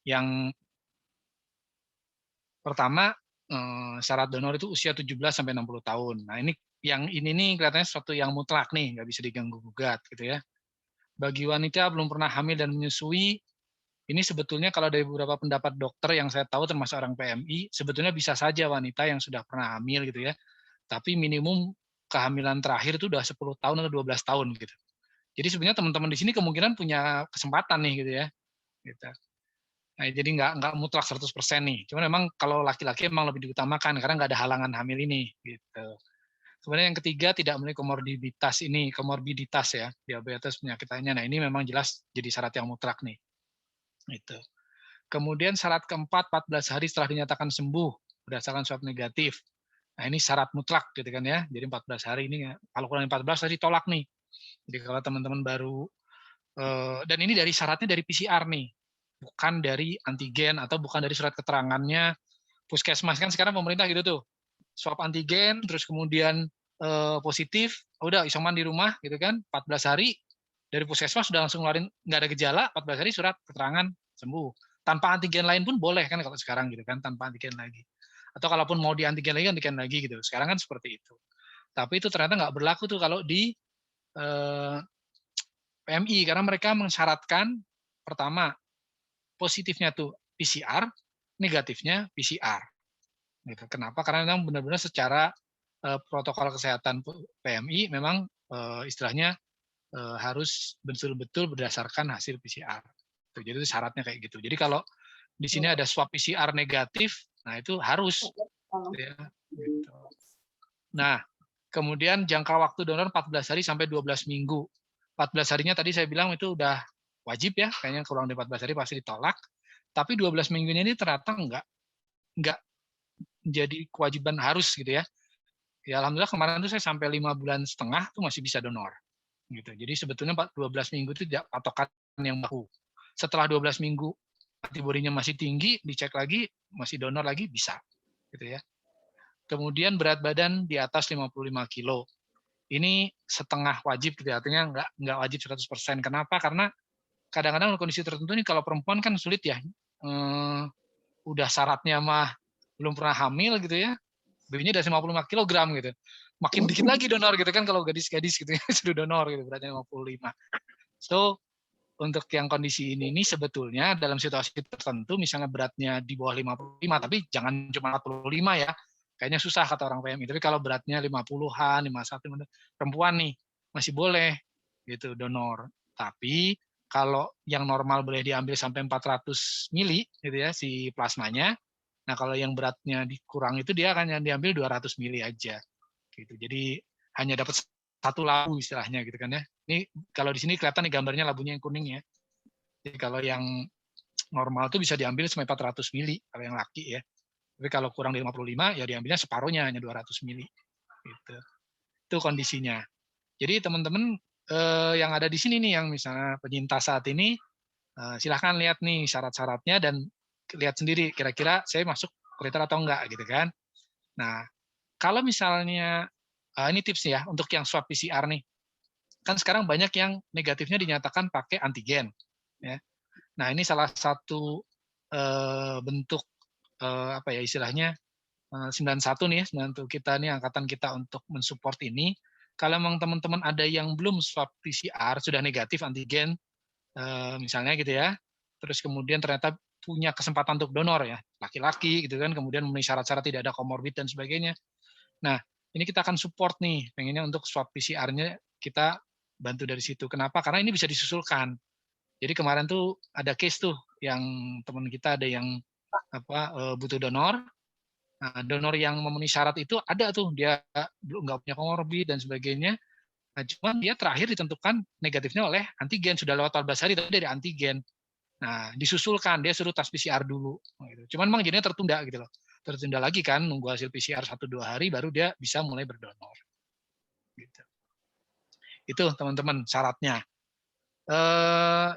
Yang pertama, syarat donor itu usia 17 sampai 60 tahun. Nah, ini nih kelihatannya sesuatu yang mutlak nih, nggak bisa diganggu-gugat gitu ya. Bagi wanita belum pernah hamil dan menyusui, ini sebetulnya kalau dari beberapa pendapat dokter yang saya tahu termasuk orang PMI, sebetulnya bisa saja wanita yang sudah pernah hamil gitu ya, tapi minimum kehamilan terakhir itu udah 10 tahun atau 12 tahun gitu. Jadi sebenarnya teman-teman di sini kemungkinan punya kesempatan nih gitu ya, gitu. Nah, jadi nggak mutlak 100% nih. Cuman memang kalau laki-laki emang lebih diutamakan karena nggak ada halangan hamil ini, gitu. Kemudian yang ketiga, tidak memiliki komorbiditas ya, diabetes, penyakit lainnya. Nah, ini memang jelas jadi syarat yang mutlak nih. Gitu. Kemudian syarat keempat, 14 hari setelah dinyatakan sembuh berdasarkan swab negatif. Nah, ini syarat mutlak gitu kan ya. Jadi 14 hari ini kalau kurang 14 hari tolak nih. Jadi kalau teman-teman baru dan ini dari syaratnya dari PCR nih, bukan dari antigen atau bukan dari surat keterangannya puskesmas. Kan sekarang pemerintah gitu tuh, swab antigen, terus kemudian positif, udah isoman di rumah gitu kan, 14 hari dari puskesmas sudah langsung ngeluarin nggak ada gejala, 14 hari surat keterangan sembuh. Tanpa antigen lain pun boleh kan kalau sekarang gitu kan, tanpa antigen lagi. Atau kalaupun mau di antigen lagi gitu. Sekarang kan seperti itu. Tapi itu ternyata nggak berlaku tuh kalau di PMI karena mereka mensyaratkan pertama positifnya tuh PCR, negatifnya PCR. Gitu. Kenapa? Karena memang benar-benar secara protokol kesehatan PMI memang istilahnya harus betul-betul berdasarkan hasil PCR. Jadi itu syaratnya kayak gitu. Jadi kalau di sini ada swab PCR negatif, nah itu harus. Ya, gitu. Nah, kemudian jangka waktu donor 14 hari sampai 12 minggu. 14 harinya tadi saya bilang itu udah wajib ya, kayaknya kurang dari 14 hari pasti ditolak. Tapi 12 minggunya ini ternyata enggak jadi kewajiban harus gitu ya. Ya alhamdulillah kemarin tuh saya sampai 5,5 bulan tuh masih bisa donor. Gitu. Jadi sebetulnya 12 minggu itu tidak patokan yang baku. Setelah 12 minggu antibodinya masih tinggi, dicek lagi, masih donor lagi bisa. Gitu ya. Kemudian berat badan di atas 55 kilo. Ini setengah wajib, gitu, artinya nggak wajib 100%. Kenapa? Karena kadang-kadang kondisi tertentu nih kalau perempuan kan sulit ya. Udah syaratnya mah belum pernah hamil gitu ya, babynya udah 55 kilogram gitu. Makin dikit lagi donor gitu kan kalau gadis-gadis gitu ya, sudah donor gitu, beratnya 55. So, untuk yang kondisi ini sebetulnya dalam situasi tertentu, misalnya beratnya di bawah 55, tapi jangan cuma 45 ya, kayaknya susah kata orang PMI. Tapi kalau beratnya 50-an, 51, perempuan nih, masih boleh gitu donor. Tapi kalau yang normal boleh diambil sampai 400 mili gitu ya si plasmanya. Nah, kalau yang beratnya dikurang itu dia akan yang diambil 200 mili aja. Gitu. Jadi hanya dapat satu labu istilahnya gitu kan ya. Ini kalau di sini kelihatan nih gambarnya labunya yang kuning ya. Jadi kalau yang normal itu bisa diambil sampai 400 mili kalau yang laki ya. Tapi kalau kurang dari 55 ya diambilnya separuhnya hanya 200 mili. Gitu. Itu kondisinya. Jadi teman-teman yang ada di sini nih yang misalnya penyintas saat ini silahkan lihat nih syarat-syaratnya dan lihat sendiri kira-kira saya masuk kriteria atau enggak gitu kan. Nah, kalau misalnya ini tips ya untuk yang swab PCR nih. Kan sekarang banyak yang negatifnya dinyatakan pakai antigen ya. Nah, ini salah satu bentuk apa ya istilahnya 91 nih, 91 kita nih angkatan kita untuk mensupport ini. Kalau memang teman-teman ada yang belum swab PCR sudah negatif antigen misalnya gitu ya. Terus kemudian ternyata punya kesempatan untuk donor ya, laki-laki gitu kan, kemudian memenuhi syarat-syarat tidak ada komorbid dan sebagainya. Nah, ini kita akan support nih, pengennya untuk swab PCR-nya kita bantu dari situ. Kenapa? Karena ini bisa disusulkan. Jadi kemarin tuh ada case tuh yang teman kita ada yang butuh donor. Nah, donor yang memenuhi syarat itu ada tuh dia belum nggak punya komorbid dan sebagainya. Nah, cuman dia terakhir ditentukan negatifnya oleh antigen sudah lewat 14 hari tapi dari antigen. Nah, disusulkan dia suruh tes PCR dulu. Gitu. Cuman memang jadinya tertunda gitu loh. Tertunda lagi kan nunggu hasil PCR 1-2 hari baru dia bisa mulai berdonor. Gitu. Itu teman-teman syaratnya.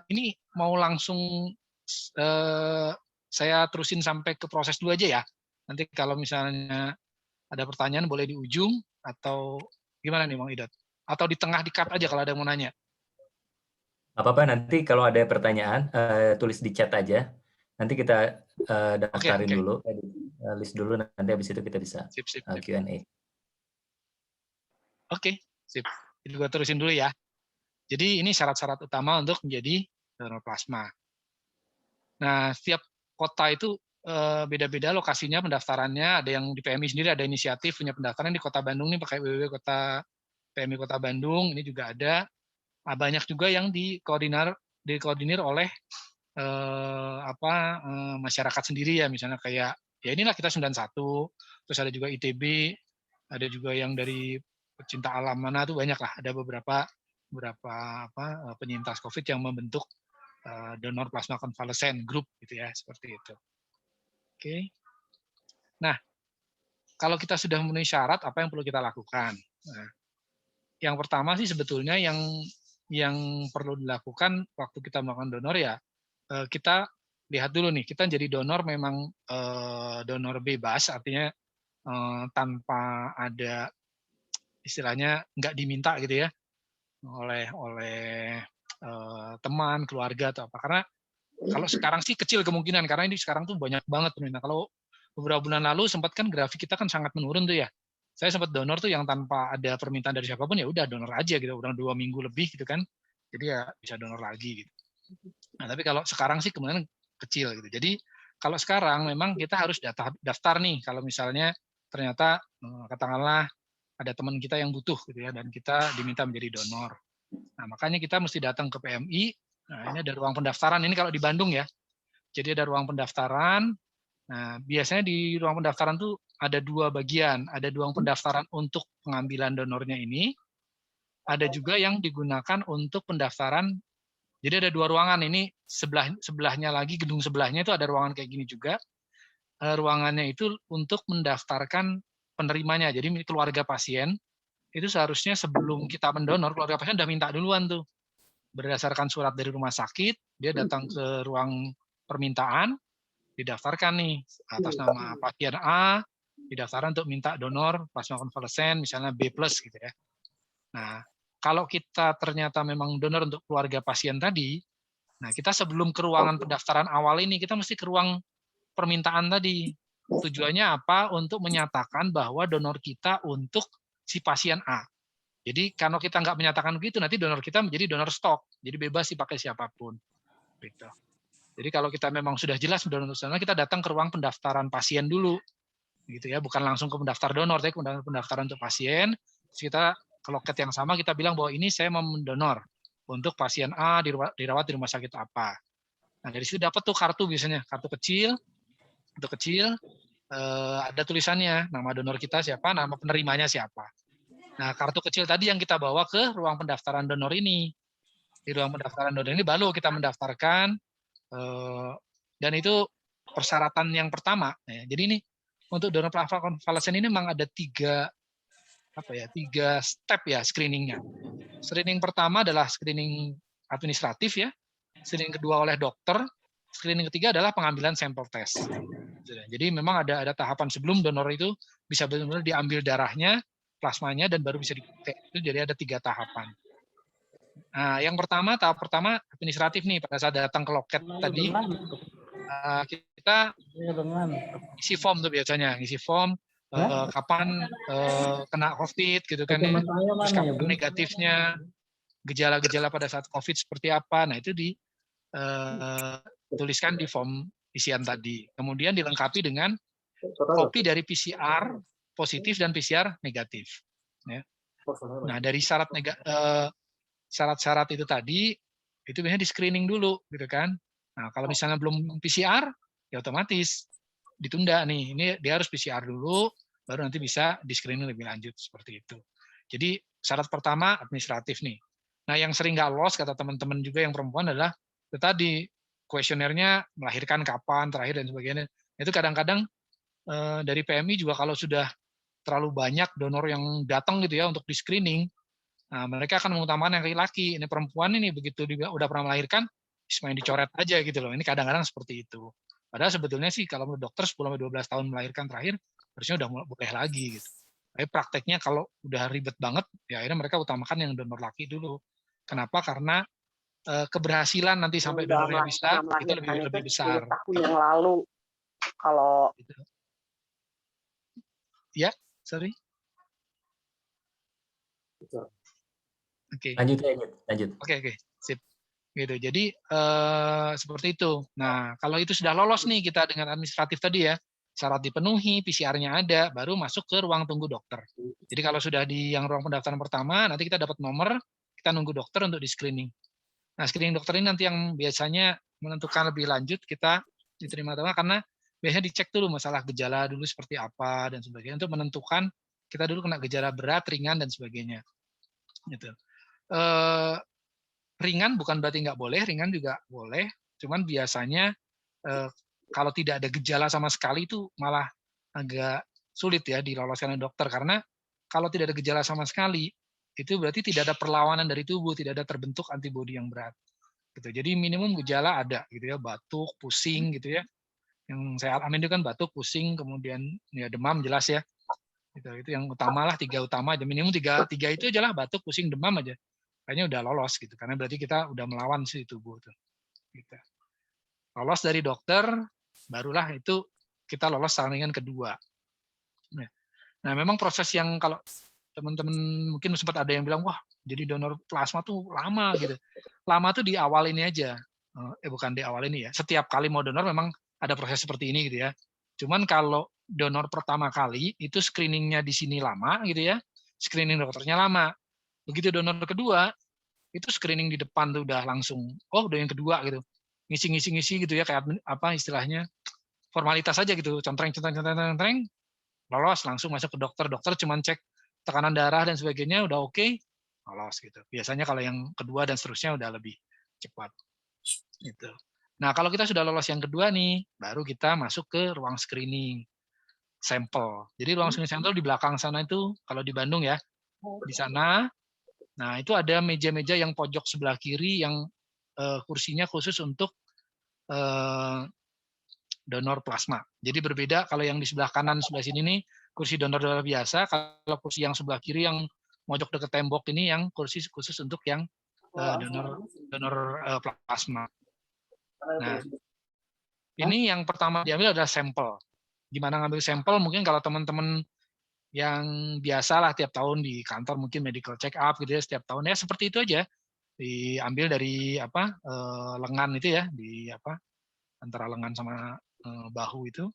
Ini mau langsung saya terusin sampai ke proses dulu aja ya. Nanti kalau misalnya ada pertanyaan boleh di ujung atau gimana nih Bang Idot? Atau di tengah di-cut aja kalau ada yang mau nanya. Apa-apa nanti kalau ada pertanyaan tulis di chat aja. Nanti kita Oke, daftarin oke. dulu, list dulu, nanti habis itu kita bisa Sip, sip, sip. Q&A. Oke, sip. Itu gue terusin dulu ya. Jadi ini syarat-syarat utama untuk menjadi donor plasma. Nah, setiap kota itu beda-beda lokasinya pendaftarannya. Ada yang di PMI sendiri ada inisiatif punya pendaftaran di Kota Bandung nih pakai www kota PMI Kota Bandung. Ini juga ada. Banyak juga yang dikoordinir oleh masyarakat sendiri ya, misalnya kayak ya inilah kita 91, terus ada juga ITB, ada juga yang dari pecinta alam mana tuh banyak lah, ada beberapa penyintas COVID yang membentuk donor plasma konvalesen group gitu ya, seperti itu. Oke. Nah, kalau kita sudah memenuhi syarat, apa yang perlu kita lakukan? Nah, yang pertama sih sebetulnya yang perlu dilakukan waktu kita melakukan donor ya, kita lihat dulu nih, kita jadi donor memang donor bebas, artinya tanpa ada istilahnya nggak diminta gitu ya oleh teman, keluarga atau apa. Karena kalau sekarang sih kecil kemungkinan karena ini sekarang tuh banyak banget permintaan. Kalau beberapa bulan lalu sempat kan grafik kita kan sangat menurun tuh ya. Saya sempat donor tuh yang tanpa ada permintaan dari siapapun ya udah donor aja gitu, udah 2 minggu lebih gitu kan. Jadi ya bisa donor lagi gitu. Nah, tapi kalau sekarang sih kemungkinan kecil gitu. Jadi kalau sekarang memang kita harus daftar nih kalau misalnya ternyata katakanlah ada teman kita yang butuh gitu ya dan kita diminta menjadi donor. Nah, makanya kita mesti datang ke PMI. Nah, ini ada ruang pendaftaran ini kalau di Bandung ya. Jadi ada ruang pendaftaran. Nah, biasanya di ruang pendaftaran tuh ada 2 bagian. Ada ruang pendaftaran untuk pengambilan donornya ini, ada juga yang digunakan untuk pendaftaran. Jadi ada 2 ruangan ini sebelahnya lagi gedung sebelahnya itu ada ruangan kayak gini juga. Ruangannya itu untuk mendaftarkan penerimanya. Jadi keluarga pasien itu seharusnya sebelum kita mendonor keluarga pasien udah minta duluan tuh. Berdasarkan surat dari rumah sakit, dia datang ke ruang permintaan, didaftarkan nih atas nama pasien A, didaftarkan untuk minta donor plasma konvalesen misalnya B+ gitu ya. Nah, kalau kita ternyata memang donor untuk keluarga pasien tadi, nah kita sebelum ke ruangan pendaftaran awal ini kita mesti ke ruang permintaan tadi. Tujuannya apa? Untuk menyatakan bahwa donor kita untuk si pasien A. Jadi kalau kita nggak menyatakan begitu, nanti donor kita menjadi donor stok. Jadi bebas dipakai siapapun. Gitu. Jadi kalau kita memang sudah jelas donor donor, kita datang ke ruang pendaftaran pasien dulu. Gitu ya, bukan langsung ke pendaftar donor, tapi pendaftaran untuk pasien. Terus kita ke loket yang sama kita bilang bahwa ini saya mau mendonor untuk pasien A dirawat di rumah sakit apa. Nah dari situ dapat tuh kartu biasanya, kartu kecil, ada tulisannya nama donor kita siapa, nama penerimanya siapa. Nah kartu kecil tadi yang kita bawa ke ruang pendaftaran donor ini. Di ruang pendaftaran donor ini baru kita mendaftarkan dan itu persyaratan yang pertama. Jadi ini untuk donor plasma konvalesen ini memang ada tiga step ya screeningnya. Screening pertama adalah screening administratif ya. Screening kedua oleh dokter. Screening ketiga adalah pengambilan sampel tes. Jadi memang ada tahapan sebelum donor itu bisa benar-benar diambil darahnya, plasmanya dan baru bisa dipakai. Itu jadi ada 3 tahapan. Nah, yang pertama tahap pertama administratif nih pada saat datang ke loket tadi kita isi form tuh biasanya, isi form kapan kena COVID gitu kan ya, terus kapan negatifnya, gejala-gejala pada saat COVID seperti apa. Nah, itu dituliskan di form isian tadi. Kemudian dilengkapi dengan kopi dari PCR positif dan PCR negatif. Ya. Nah, dari syarat-syarat itu tadi, itu biasanya di screening dulu, gitu kan. Nah, kalau misalnya belum PCR, ya otomatis ditunda nih. Ini dia harus PCR dulu, baru nanti bisa di screening lebih lanjut seperti itu. Jadi syarat pertama administratif nih. Nah, yang sering nggak lolos kata teman-teman juga yang perempuan adalah itu tadi kuesionernya melahirkan kapan terakhir dan sebagainya. Itu kadang-kadang dari PMI juga kalau sudah terlalu banyak donor yang datang gitu ya untuk di screening, nah, mereka akan mengutamakan yang laki-laki. Ini perempuan ini begitu dia udah pernah melahirkan, main dicoret aja gitu loh. Ini kadang-kadang seperti itu. Padahal sebetulnya sih kalau menurut dokter 10-12 tahun melahirkan terakhir harusnya udah boleh lagi gitu. Tapi prakteknya kalau udah ribet banget, ya akhirnya mereka utamakan yang donor laki dulu. Kenapa? Karena keberhasilan nanti sampai donornya bisa itu lebih itu besar. 10 tahun yang lalu. Kalau Gitu. Ya, sorry. Oke. Lanjut. Oke, sip. Gitu. Jadi seperti itu. Nah, kalau itu sudah lolos nih kita dengan administratif tadi ya, syarat dipenuhi, PCR-nya ada, baru masuk ke ruang tunggu dokter. Jadi kalau sudah di yang ruang pendaftaran pertama, nanti kita dapat nomor, kita nunggu dokter untuk di screening. Nah, screening dokter ini nanti yang biasanya menentukan lebih lanjut kita diterima atau enggak, karena biasanya dicek dulu masalah gejala dulu seperti apa dan sebagainya untuk menentukan kita dulu kena gejala berat, ringan dan sebagainya. Gitu. Ringan bukan berarti nggak boleh, ringan juga boleh. Cuman biasanya kalau tidak ada gejala sama sekali itu malah agak sulit ya diloloskan oleh dokter, karena kalau tidak ada gejala sama sekali itu berarti tidak ada perlawanan dari tubuh, tidak ada terbentuk antibodi yang berat. Gitu. Jadi minimum gejala ada gitu ya, batuk, pusing gitu ya. Yang saya alami itu kan batuk, pusing, kemudian ya demam jelas ya. Gitu. Itu yang utama lah, 3 utama aja. Minimum 3 itu aja lah, batuk, pusing, demam aja. Kayaknya udah lolos gitu, karena berarti kita udah melawan si tubuh tuh. Gitu. Lolos dari dokter, barulah itu kita lolos saringan kedua. Nah, memang proses yang kalau teman-teman mungkin sempat ada yang bilang, wah jadi donor plasma tuh lama gitu. Lama tuh di awal ini aja. Bukan di awal ini ya. Setiap kali mau donor memang ada proses seperti ini gitu ya. Cuman kalau donor pertama kali itu screeningnya di sini lama gitu ya. Screening dokternya lama. Begitu donor kedua, itu screening di depan tuh udah langsung, oh udah yang kedua gitu. Ngisi gitu ya, kayak apa istilahnya, formalitas aja gitu, contreng, lolos langsung masuk ke dokter. Dokter cuman cek tekanan darah dan sebagainya, udah oke, lolos gitu. Biasanya kalau yang kedua dan seterusnya udah lebih cepat. Gitu. Nah, kalau kita sudah lolos yang kedua nih, baru kita masuk ke ruang screening sampel. Jadi ruang screening sampel di belakang sana itu, kalau di Bandung ya, di sana. Nah, itu ada meja-meja yang pojok sebelah kiri yang kursinya khusus untuk donor plasma. Jadi berbeda kalau yang di sebelah kanan sebelah sini nih kursi donor biasa, kalau kursi yang sebelah kiri yang mojok dekat tembok ini yang kursi khusus untuk yang donor plasma. Nah, ini yang pertama diambil adalah sampel. Gimana ngambil sampel? Mungkin kalau teman-teman yang biasalah tiap tahun di kantor mungkin medical check up gitu ya setiap tahun ya seperti itu aja, diambil dari apa lengan itu ya, di apa antara lengan sama bahu itu,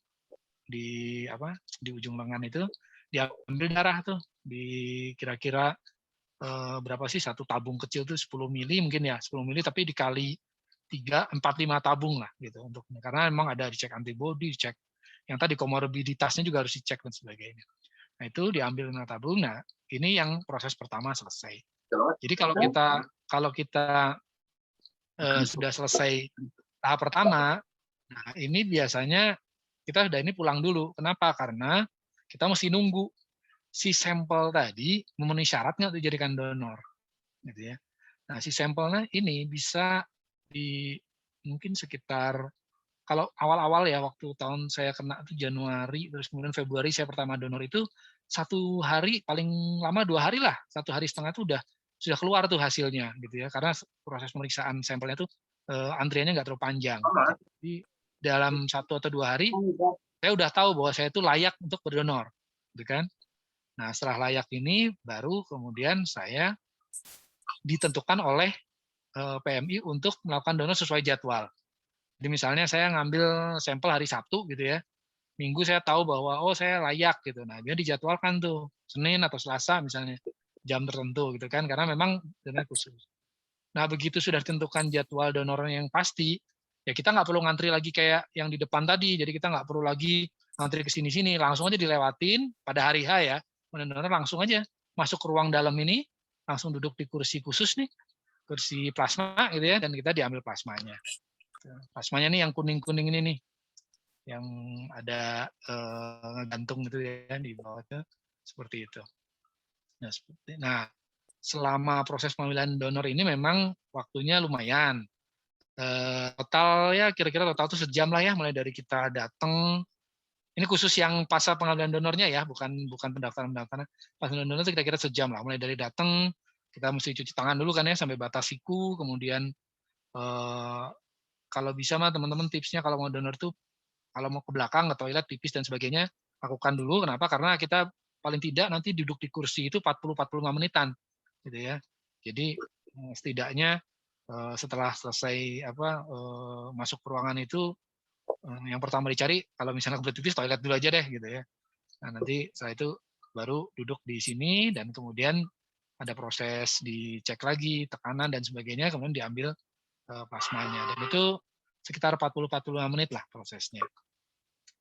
di apa di ujung lengan itu diambil darah tuh di kira-kira berapa sih, satu tabung kecil tuh 10 mili mungkin ya, 10 mili tapi dikali 3, 4, 5 tabung lah gitu untuk, karena memang ada dicek antibodi, dicek yang tadi komorbiditasnya juga harus dicek dan sebagainya. Nah, itu diambil 5 tabung. Nah, ini yang proses pertama selesai. Jadi kalau kita sudah selesai tahap pertama, nah ini biasanya kita sudah ini pulang dulu. Kenapa? Karena kita mesti nunggu si sampel tadi memenuhi syarat nggak dijadikan donor, gitu ya. Nah, si sampelnya ini bisa di mungkin sekitar, kalau awal-awal ya waktu tahun saya kena itu Januari, terus kemudian Februari saya pertama donor itu 1 hari paling lama 2 hari lah, 1 hari setengah itu sudah keluar tuh hasilnya gitu ya, karena proses pemeriksaan sampelnya itu antriannya nggak terlalu panjang. Jadi dalam 1 atau 2 hari saya udah tahu bahwa saya itu layak untuk berdonor, gitu kan. Nah, setelah layak ini baru kemudian saya ditentukan oleh PMI untuk melakukan donor sesuai jadwal. Jadi misalnya saya ngambil sampel hari Sabtu gitu ya, Minggu saya tahu bahwa oh saya layak gitu. Nah, dia dijadwalkan tuh Senin atau Selasa misalnya jam tertentu gitu kan, karena memang donor khusus. Nah, begitu sudah ditentukan jadwal donor yang pasti, ya kita nggak perlu ngantri lagi kayak yang di depan tadi. Jadi kita nggak perlu lagi ngantri ke sini-sini, langsung aja dilewatin pada hari H ya. Donor langsung aja masuk ke ruang dalam ini, langsung duduk di kursi khusus nih, kursi plasma gitu ya, dan kita diambil plasmanya. Plasmanya nih yang kuning-kuning ini nih, yang ada gantung gitu ya di bawahnya, seperti itu. Nah, selama proses pemilihan donor ini memang waktunya lumayan. Total ya kira-kira total itu sejam lah ya, mulai dari kita datang. Ini khusus yang pasal pengambilan donornya ya, bukan pendaftaran. Pasal donor itu kira-kira sejam lah, mulai dari datang kita mesti cuci tangan dulu kan ya sampai batas siku, kemudian Kalau bisa mah teman-teman tipsnya kalau mau donor tuh, kalau mau ke belakang, ke toilet, pipis dan sebagainya, lakukan dulu. Kenapa? Karena kita paling tidak nanti duduk di kursi itu 40-45 menitan, gitu ya. Jadi setidaknya setelah selesai masuk ke ruangan itu, yang pertama dicari kalau misalnya kebelet pipis toilet dulu aja deh gitu ya. Nah nanti setelah itu baru duduk di sini dan kemudian ada proses dicek lagi tekanan dan sebagainya, kemudian diambil plasmanya, dan itu sekitar 40-45 menit lah prosesnya.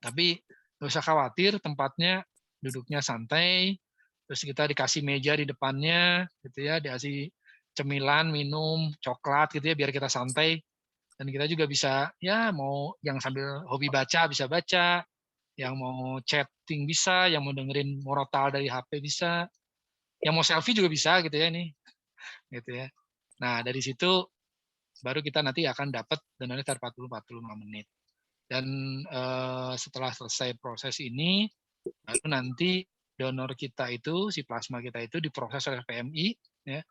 Tapi nggak usah khawatir, tempatnya duduknya santai, terus kita dikasih meja di depannya, gitu ya, dikasih cemilan, minum, coklat gitu ya, biar kita santai. Dan kita juga bisa, ya mau yang sambil hobi baca, bisa baca, yang mau chatting bisa, yang mau dengerin morotal dari HP bisa, yang mau selfie juga bisa gitu ya ini, gitu ya. Nah dari situ baru kita nanti akan dapat donornya 40-45 menit. Dan setelah selesai proses ini, baru nanti donor kita itu, si plasma kita itu diproses oleh PMI, ya.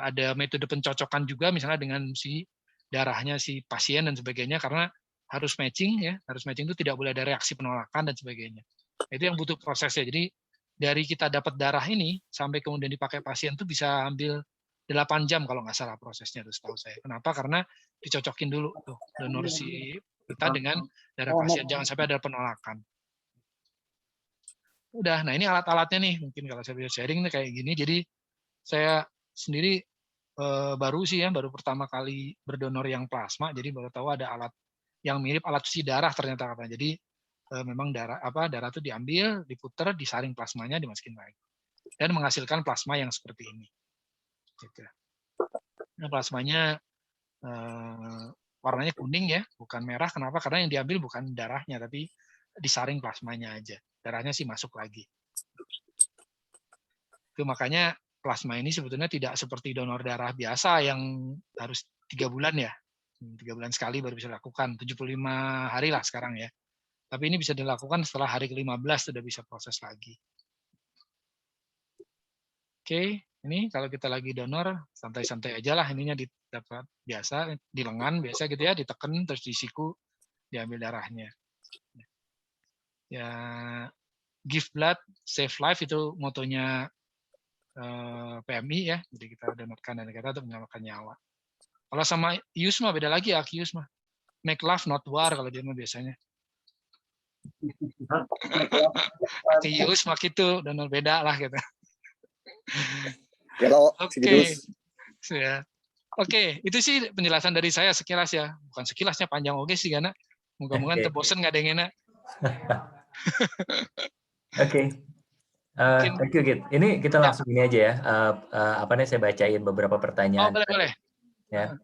Ada metode pencocokan juga, misalnya dengan si darahnya si pasien dan sebagainya, karena harus matching ya, harus matching itu tidak boleh ada reaksi penolakan dan sebagainya. Itu yang butuh prosesnya. Jadi dari kita dapat darah ini sampai kemudian dipakai pasien itu bisa ambil 8 jam kalau nggak salah prosesnya tuh setahu saya. Kenapa? Karena dicocokin dulu tuh donor si kita dengan darah pasien, jangan sampai ada penolakan. Udah, nah ini alat-alatnya nih, mungkin kalau saya bisa sharing nih kayak gini. Jadi saya sendiri baru sih ya, baru pertama kali berdonor yang plasma, jadi baru tahu ada alat yang mirip alat cuci darah ternyata katanya. Jadi memang darah itu diambil, diputer, disaring plasmanya, dimasukin lagi, dan menghasilkan plasma yang seperti ini. Gitu. Nah, plasmanya warnanya kuning ya, bukan merah. Kenapa? Karena yang diambil bukan darahnya, tapi disaring plasmanya aja. Darahnya sih masuk lagi. Itu makanya plasma ini sebetulnya tidak seperti donor darah biasa yang harus 3 bulan ya. 3 bulan sekali baru bisa dilakukan. 75 hari lah sekarang ya. Tapi ini bisa dilakukan setelah hari ke-15 sudah bisa proses lagi. Oke, ini kalau kita lagi donor, santai-santai aja lah ininya dapat biasa, di lengan biasa gitu ya, ditekan terus di siku, diambil darahnya. Ya, give blood, save life itu motonya PMI ya, jadi kita donorkan dan kita untuk menyelamatkan nyawa. Kalau sama IUS mah beda lagi ya, IUS mah make love not war kalau dia mah biasanya. IUS mah gitu, donor beda lah gitu. Oke. Ya. Oke, itu sih penjelasan dari saya sekilas ya. Bukan sekilasnya, panjang oke sih karena moga-moga Oke. bosen nggak ada yang enak. Oke. Thank you, Git. Ini kita langsung ini aja ya. Saya bacain beberapa pertanyaan. Oh, boleh. Ya.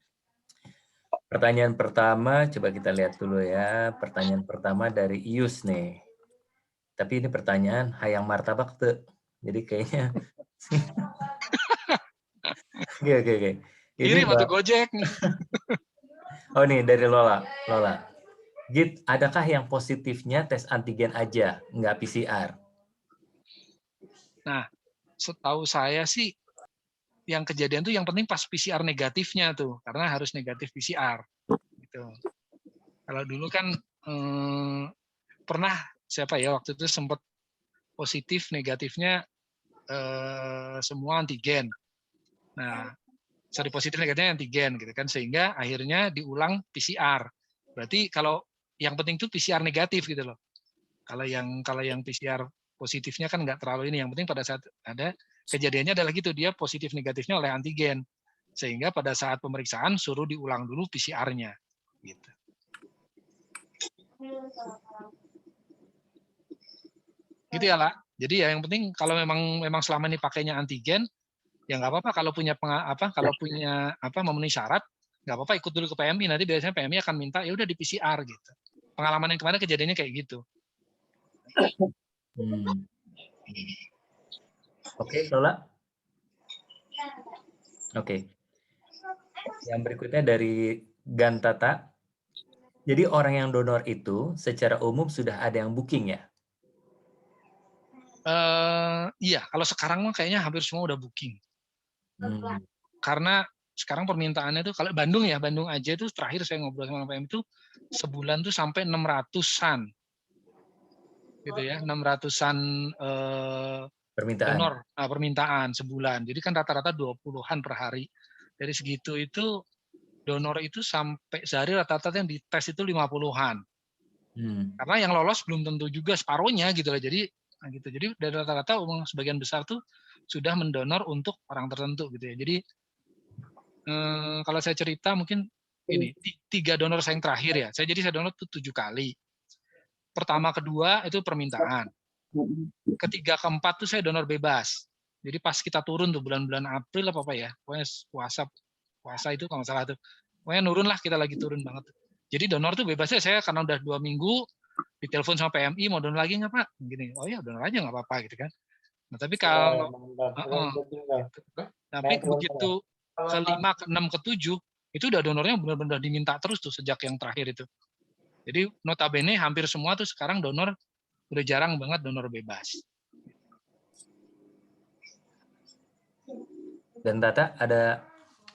Pertanyaan pertama, coba kita lihat dulu ya. Pertanyaan pertama dari Ius nih. Tapi ini pertanyaan hayang martabak tuh. Jadi kayaknya Oke. Ini Kirim atau Gojek. Oh nih dari Lola. Git, adakah yang positifnya tes antigen aja, nggak PCR? Nah, setahu saya sih yang kejadian tuh yang penting pas PCR negatifnya tuh, karena harus negatif PCR. Gitu. Kalau dulu kan pernah siapa ya waktu itu sempat positif negatifnya semua antigen. Nah, positif negatifnya antigen gitu kan, sehingga akhirnya diulang PCR. Berarti kalau yang penting tuh PCR negatif gitu loh. Kalau yang PCR positifnya kan nggak terlalu ini. Yang penting pada saat ada kejadiannya adalah gitu, dia positif negatifnya oleh antigen, sehingga pada saat pemeriksaan suruh diulang dulu PCR-nya. Gitu. Gitu ya lah. Jadi ya yang penting kalau memang selama ini pakainya antigen, ya nggak apa-apa kalau punya memenuhi syarat, nggak apa-apa ikut dulu ke PMI. Nanti biasanya PMI akan minta ya udah di PCR gitu. Pengalaman yang kemarin kejadiannya kayak gitu. Oke, Lola. Oke. Yang berikutnya dari Gantata. Jadi orang yang donor itu secara umum sudah ada yang booking ya? Iya, kalau sekarang mah kayaknya hampir semua udah booking. Hmm. Karena sekarang permintaannya tuh kalau Bandung ya, Bandung aja itu terakhir saya ngobrol sama PM itu sebulan tuh sampai 600-an gitu ya, 600-an Permintaan. donor permintaan sebulan. Jadi kan rata-rata 20-an per hari. Dari segitu itu donor itu sampai sehari rata-rata yang dites itu 50-an. Karena yang lolos belum tentu juga separuhnya gitu lah. Jadi gitu. Jadi dari rata-rata sebagian besar tuh sudah mendonor untuk orang tertentu gitu ya. Jadi kalau saya cerita mungkin ini 3 donor saya yang terakhir ya. Saya donor tuh 7 kali. Pertama, kedua itu permintaan. Ketiga, keempat tuh saya donor bebas. Jadi pas kita turun tuh bulan-bulan April apa ya, pokoknya puasa itu kalau nggak salah tuh, pokoknya nurun lah, kita lagi turun banget. Jadi donor tuh bebasnya saya karena udah 2 minggu ditelepon sama PMI mau donor lagi nggak Pak? Gini, oh ya donor aja nggak apa-apa gitu kan. Nah tapi kalau tapi begitu ke-5, ke-6, ke-7 itu udah donornya benar-benar diminta terus tuh sejak yang terakhir itu. Jadi notabene hampir semua tuh sekarang donor udah jarang banget donor bebas. Dan Tata ada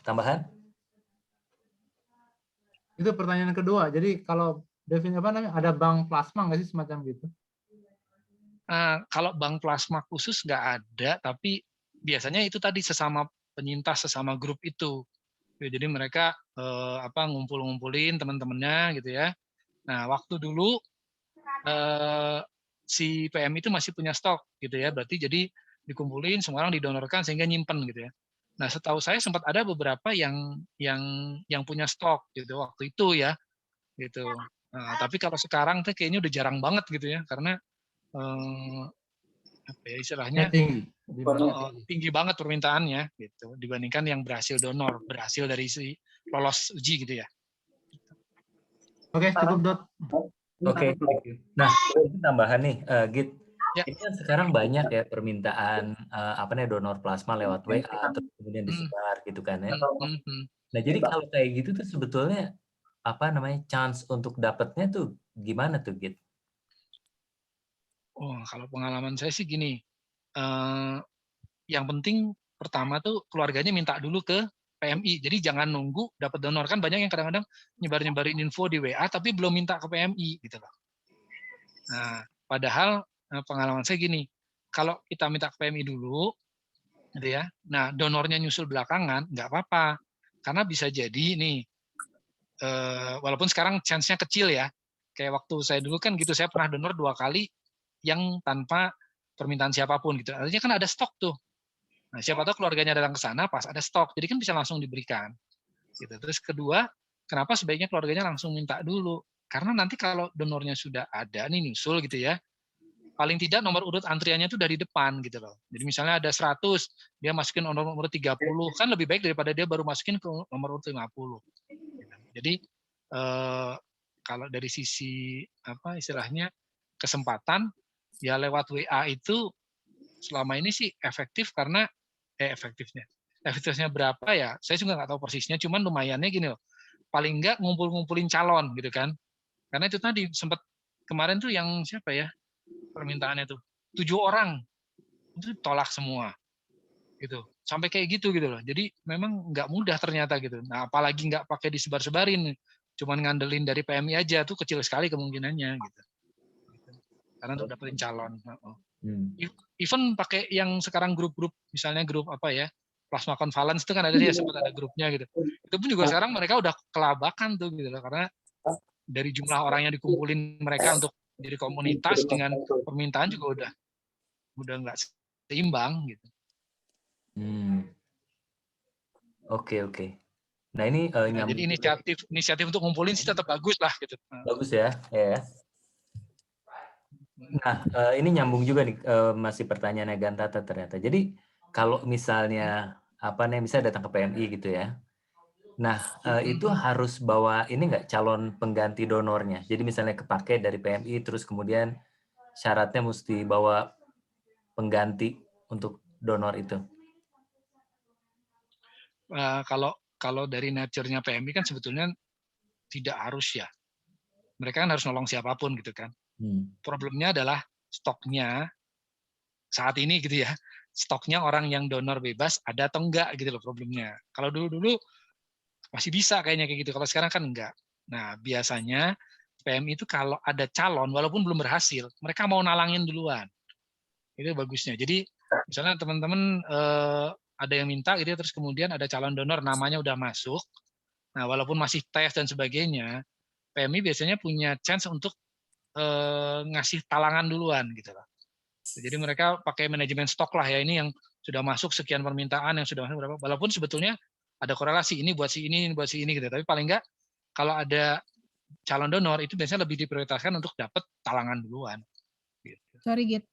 tambahan? Itu pertanyaan kedua. Jadi kalau definisi apa namanya, ada bank plasma nggak sih semacam gitu? Kalau bank plasma khusus nggak ada, tapi biasanya itu tadi sesama penyintas, sesama grup itu. Jadi mereka ngumpul-ngumpulin teman-temannya gitu ya. Nah waktu dulu si PM itu masih punya stok gitu ya, berarti jadi dikumpulin semua orang didonorkan sehingga nyimpen gitu ya. Nah setahu saya sempat ada beberapa yang punya stok gitu waktu itu ya gitu. Nah, tapi kalau sekarang tuh kayaknya udah jarang banget gitu ya, karena apa ya istilahnya tinggi banget permintaannya gitu dibandingkan yang berhasil dari si lolos uji gitu ya. Oke, cukup Dot. Oke. Nah, ini tambahan nih, Git. Ya. Ini kan sekarang banyak ya permintaan donor plasma lewat WA terus kemudian disebar gitu kan ya. Nah, jadi kalau kayak gitu tuh sebetulnya chance untuk dapatnya tuh gimana tuh, Git? Oh, kalau pengalaman saya sih gini. Yang penting pertama tuh keluarganya minta dulu ke PMI. Jadi jangan nunggu dapat donor, kan banyak yang kadang-kadang nyebarin info di WA tapi belum minta ke PMI gitu loh. Nah, padahal pengalaman saya gini, kalau kita minta ke PMI dulu gitu ya. Nah, donornya nyusul belakangan nggak apa-apa. Karena bisa jadi nih walaupun sekarang chance-nya kecil ya. Kayak waktu saya dulu kan gitu, saya pernah donor 2 kali yang tanpa permintaan siapapun gitu. Artinya kan ada stok tuh. Nah, siapa tahu keluarganya datang ke sana pas ada stok, jadi kan bisa langsung diberikan. Gitu. Terus kedua, kenapa sebaiknya keluarganya langsung minta dulu? Karena nanti kalau donornya sudah ada nih nyusul gitu ya, paling tidak nomor urut antriannya itu dari depan gitu loh. Jadi misalnya ada 100, dia masukin nomor urut 30, kan lebih baik daripada dia baru masukin ke nomor urut 50. Jadi kalau dari sisi apa istilahnya kesempatan ya lewat WA itu selama ini sih efektif karena efektifnya berapa ya saya juga nggak tahu persisnya, cuman lumayannya gini loh, paling nggak ngumpulin calon gitu kan, karena itu tadi sempat kemarin tuh yang siapa ya permintaannya tuh 7 orang itu tolak semua gitu, sampai kayak gitu loh. Jadi memang nggak mudah ternyata gitu. Nah apalagi nggak pakai disebar-sebarin, cuman ngandelin dari PMI aja tuh kecil sekali kemungkinannya gitu. Karena untuk dapetin calon. Even pakai yang sekarang grup-grup, misalnya grup apa ya, plasma convalescence itu kan ada ya, sempat ada grupnya gitu. Itu pun juga sekarang mereka udah kelabakan tuh gitu loh, karena dari jumlah orang yang dikumpulin mereka untuk jadi komunitas dengan permintaan juga udah nggak seimbang gitu. Oke. Nah ini jadi inisiatif untuk ngumpulin sih tetap bagus lah gitu. Bagus ya. Nah, ini nyambung juga nih masih pertanyaannya Gantata ternyata. Jadi kalau misalnya misalnya datang ke PMI gitu ya. Nah, itu harus bawa ini nggak calon pengganti donornya. Jadi misalnya kepake dari PMI terus kemudian syaratnya mesti bawa pengganti untuk donor itu. Kalau dari nature-nya PMI kan sebetulnya tidak harus ya. Mereka kan harus nolong siapapun gitu kan. Problemnya adalah stoknya saat ini gitu ya. stoknya orang yang donor bebas ada atau enggak gitu loh problemnya. Kalau dulu-dulu masih bisa kayaknya kayak gitu. Kalau sekarang kan enggak. Nah, biasanya PMI itu kalau ada calon walaupun belum berhasil, mereka mau nalangin duluan. Itu bagusnya. Jadi misalnya teman-teman ada yang minta gitu terus kemudian ada calon donor namanya udah masuk. Nah, walaupun masih tes dan sebagainya, PMI biasanya punya chance untuk ngasih talangan duluan gitu loh. Jadi mereka pakai manajemen stok lah ya, ini yang sudah masuk sekian permintaan yang sudah masuk berapa. Walaupun sebetulnya ada korelasi ini buat si ini buat si ini gitu. Tapi paling enggak kalau ada calon donor itu biasanya lebih diprioritaskan untuk dapat talangan duluan. Gitu. Sorry Git.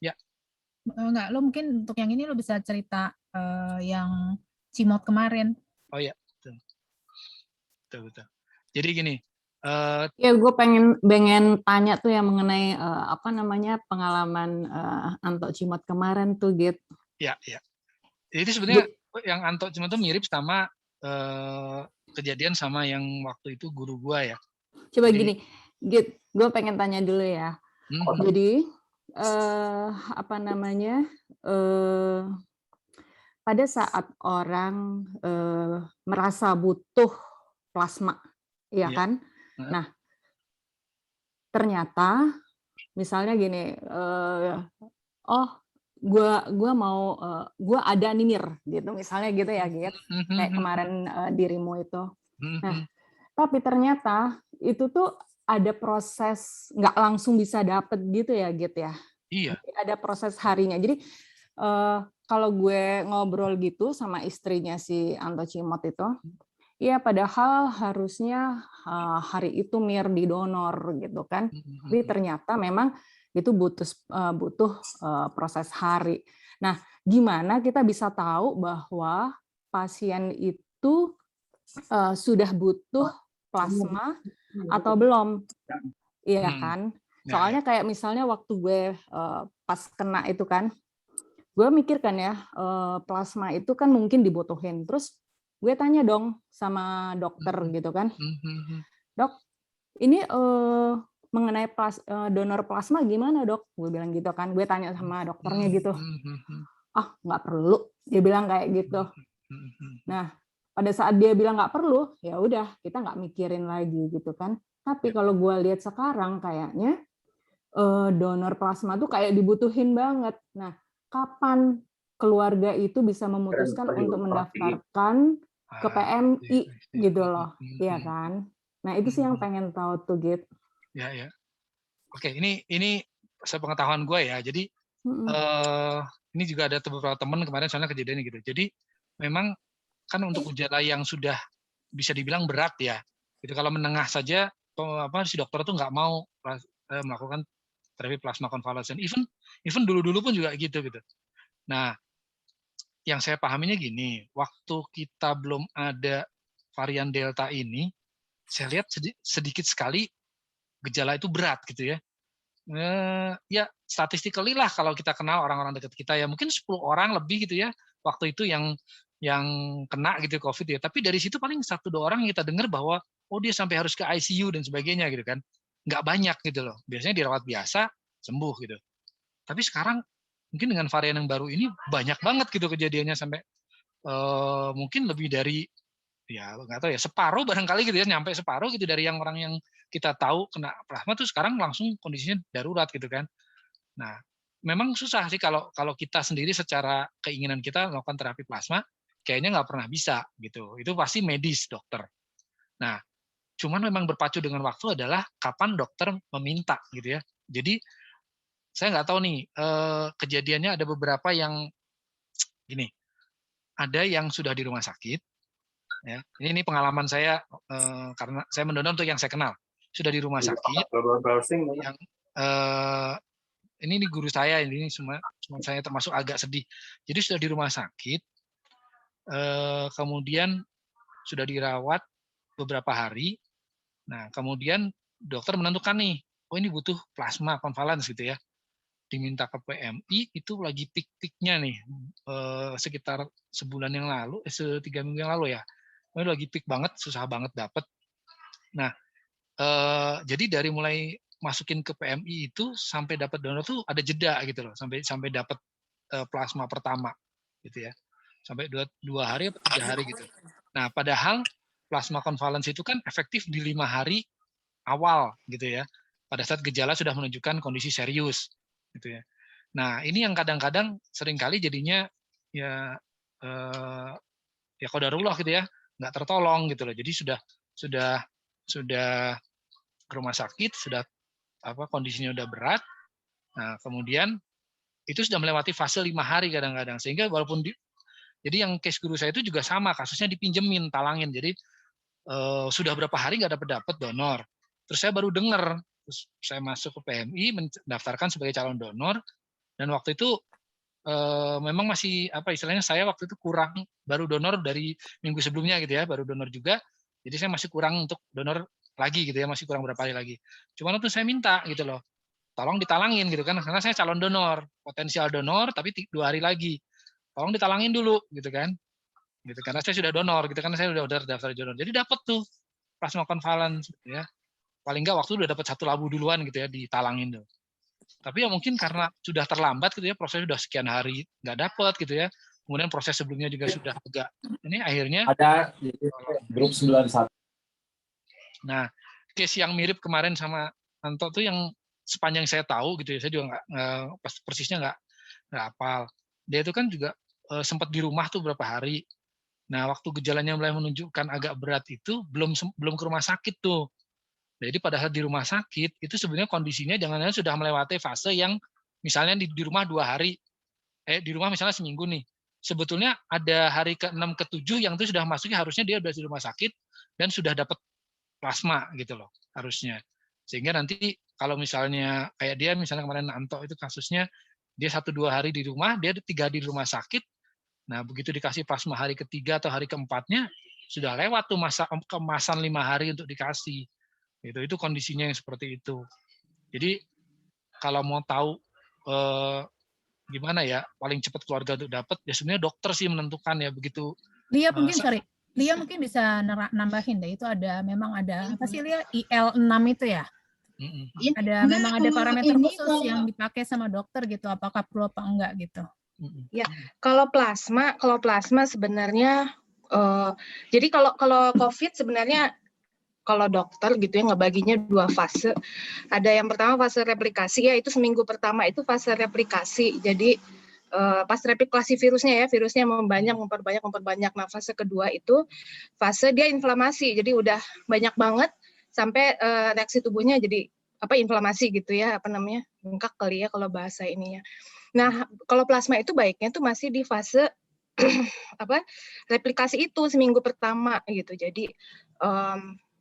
Ya. Enggak, lo mungkin untuk yang ini lo bisa cerita yang Cimot kemarin. Oh ya, betul. Jadi gini. Ya, gue pengen tanya tuh yang mengenai pengalaman Anto Cimot kemarin tuh, Git. Ya. Jadi sebenarnya yang Anto Cimot tuh mirip sama kejadian sama yang waktu itu guru gua ya. Coba gini, Git, gue pengen tanya dulu ya. Jadi pada saat orang merasa butuh plasma, ya kan? Nah, ternyata misalnya gini, gue ada nih Mir, gitu misalnya gitu ya, Git, kayak kemarin dirimu itu. Nah, tapi ternyata itu tuh ada proses, nggak langsung bisa dapet gitu ya, Git ya. Iya. Jadi ada proses harinya. Jadi kalau gue ngobrol gitu sama istrinya si Anto Cimot itu, ya padahal harusnya hari itu Mir didonor gitu kan. Tapi ternyata memang itu butuh proses hari. Nah, gimana kita bisa tahu bahwa pasien itu sudah butuh plasma atau belum? Iya kan? Soalnya kayak misalnya waktu gue pas kena itu kan, gue mikir kan ya, plasma itu kan mungkin dibutuhin. Terus gue tanya dong sama dokter gitu kan, Dok, ini mengenai donor plasma gimana dok? Gue bilang gitu kan, gue tanya sama dokternya gitu. Ah, nggak perlu, dia bilang kayak gitu. Nah, pada saat dia bilang nggak perlu, ya udah kita nggak mikirin lagi gitu kan. Tapi kalau gue lihat sekarang kayaknya donor plasma tuh kayak dibutuhin banget. Nah, kapan keluarga itu bisa memutuskan untuk mendaftarkan ke PMI gitu loh, ya kan? Nah, itu sih yang pengen tahu tuh, Git. Ya. Oke, ini sepengetahuan gue ya. Jadi ini juga ada beberapa teman kemarin soalnya kejadian gitu. Jadi memang kan untuk gejala yang sudah bisa dibilang berat ya. Itu kalau menengah saja si dokter tuh nggak mau melakukan terapi plasma konvalesen. Even dulu-dulu pun juga gitu. Nah, yang saya pahaminya gini, waktu kita belum ada varian Delta ini, saya lihat sedikit sekali gejala itu berat gitu ya. Ya statistically lah kalau kita kenal orang-orang dekat kita ya mungkin 10 orang lebih gitu ya waktu itu yang kena gitu COVID ya. Tapi dari situ paling 1-2 orang yang kita dengar bahwa dia sampai harus ke ICU dan sebagainya gitu kan. Nggak banyak gitu loh. Biasanya dirawat biasa sembuh gitu. Tapi sekarang mungkin dengan varian yang baru ini banyak banget gitu kejadiannya sampai mungkin lebih dari ya nggak tahu ya separuh barangkali gitu ya, nyampe separuh gitu dari yang orang yang kita tahu kena plasma tuh sekarang langsung kondisinya darurat gitu kan. Nah, memang susah sih kalau kita sendiri secara keinginan kita melakukan terapi plasma kayaknya nggak pernah bisa gitu. Itu pasti medis dokter. Nah, cuman memang berpacu dengan waktu adalah kapan dokter meminta gitu ya. Jadi saya nggak tahu nih kejadiannya ada beberapa yang gini, ada yang sudah di rumah sakit. Ya, ini pengalaman saya karena saya mendonor untuk yang saya kenal sudah di rumah sakit. Yang ini guru saya ini semua saya termasuk agak sedih. Jadi sudah di rumah sakit, kemudian sudah dirawat beberapa hari. Nah, kemudian dokter menentukan nih, ini butuh plasma konvalens gitu ya. Diminta ke PMI itu lagi pik-piknya nih sekitar sebulan yang lalu, 3 minggu yang lalu ya. Ini lagi peak banget, susah banget dapet. Nah, jadi dari mulai masukin ke PMI itu sampai dapat donor tuh ada jeda gitu loh, sampai dapat plasma pertama gitu ya. Sampai 2 hari atau 3 hari gitu. Nah, padahal plasma konvalesen itu kan efektif di 5 hari awal gitu ya. Pada saat gejala sudah menunjukkan kondisi serius gitu ya. Nah, ini yang kadang-kadang seringkali jadinya ya ya qadarullah gitu ya, nggak tertolong gitu loh. Jadi sudah ke rumah sakit, sudah kondisinya udah berat. Nah, kemudian itu sudah melewati fase 5 hari kadang-kadang, sehingga walaupun jadi yang case guru saya itu juga sama, kasusnya dipinjemin, talangin. Jadi sudah berapa hari nggak dapat donor. Terus saya baru dengar, terus saya masuk ke PMI, mendaftarkan sebagai calon donor, dan waktu itu memang masih istilahnya saya waktu itu kurang, baru donor dari minggu sebelumnya gitu ya, baru donor juga. Jadi saya masih kurang untuk donor lagi gitu ya, masih kurang berapa hari lagi. Cuman waktu saya minta gitu loh, tolong ditalangin gitu kan, karena saya calon donor, potensial donor, tapi 2 hari lagi. Tolong ditalangin dulu gitu kan. Gitu, karena saya sudah donor gitu kan, saya sudah daftar donor. Jadi dapat tuh plasma konvalesen gitu ya. Paling enggak waktu udah dapat 1 labu duluan gitu ya, ditalangin tuh. Tapi ya mungkin karena sudah terlambat gitu ya, proses sudah sekian hari nggak dapat gitu ya. Kemudian proses sebelumnya juga sudah agak ini akhirnya ada di grup 91. Nah, case yang mirip kemarin sama Anto tuh yang sepanjang saya tahu gitu ya, saya juga nggak persisnya nggak hafal. Dia itu kan juga sempat di rumah tuh berapa hari. Nah, waktu gejalanya mulai menunjukkan agak berat itu belum ke rumah sakit tuh. Jadi pada saat di rumah sakit itu sebenarnya kondisinya jangan-jangan sudah melewati fase yang misalnya di rumah 2 hari, di rumah misalnya seminggu nih. Sebetulnya ada hari ke-6 ke-7 yang itu sudah masuknya harusnya dia sudah di rumah sakit dan sudah dapat plasma gitu loh harusnya. Sehingga nanti kalau misalnya kayak dia misalnya kemarin Anto itu kasusnya dia 1-2 hari di rumah, dia 3 hari di rumah sakit. Nah, begitu dikasih plasma hari ke-3 atau hari ke-4-nya sudah lewat tuh masa kemasan 5 hari untuk dikasih. Itu kondisinya yang seperti itu. Jadi kalau mau tahu gimana ya paling cepat keluarga untuk dapat, ya sebenarnya dokter sih menentukan ya begitu. Lia mungkin bisa nambahin deh, itu memang ada apa sih Lia, IL6 itu ya? Memang ada parameter khusus yang dipakai sama dokter gitu, apakah perlu apa enggak gitu. Ya, kalau plasma sebenarnya jadi kalau COVID sebenarnya kalau dokter gitu ya ngebaginya 2 fase. Ada yang pertama fase replikasi ya, itu seminggu pertama itu fase replikasi. Jadi pas replikasi virusnya memperbanyak. Nah, fase kedua itu fase dia inflamasi. Jadi udah banyak banget sampai reaksi tubuhnya jadi inflamasi gitu ya, bengkak kali ya kalau bahasa ininya. Nah, kalau plasma itu baiknya tuh masih di fase replikasi itu seminggu pertama gitu. Jadi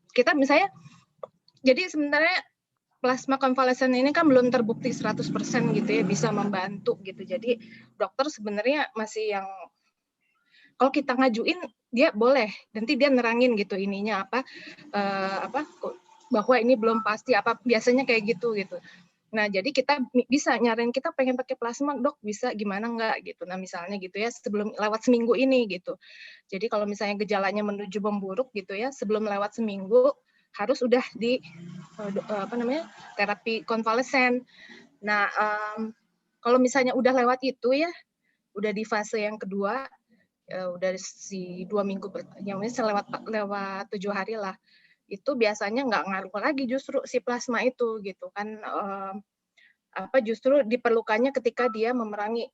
kita misalnya, jadi sebenarnya plasma konvalesen ini kan belum terbukti 100% gitu ya bisa membantu gitu. Jadi dokter sebenarnya masih yang kalau kita ngajuin dia boleh, nanti dia nerangin gitu ininya bahwa ini belum pasti biasanya kayak gitu. Nah, jadi kita bisa nyaranin kita pengen pakai plasma, dok bisa gimana enggak gitu. Nah, misalnya gitu ya sebelum lewat seminggu ini gitu. Jadi kalau misalnya gejalanya menuju memburuk gitu ya, sebelum lewat seminggu harus udah di terapi konvalesen. Nah, kalau misalnya udah lewat itu ya, udah di fase yang kedua, udah si 2 minggu, yang lewat 7 hari lah. Itu biasanya nggak ngaruh lagi justru si plasma itu gitu kan, justru diperlukannya ketika dia memerangi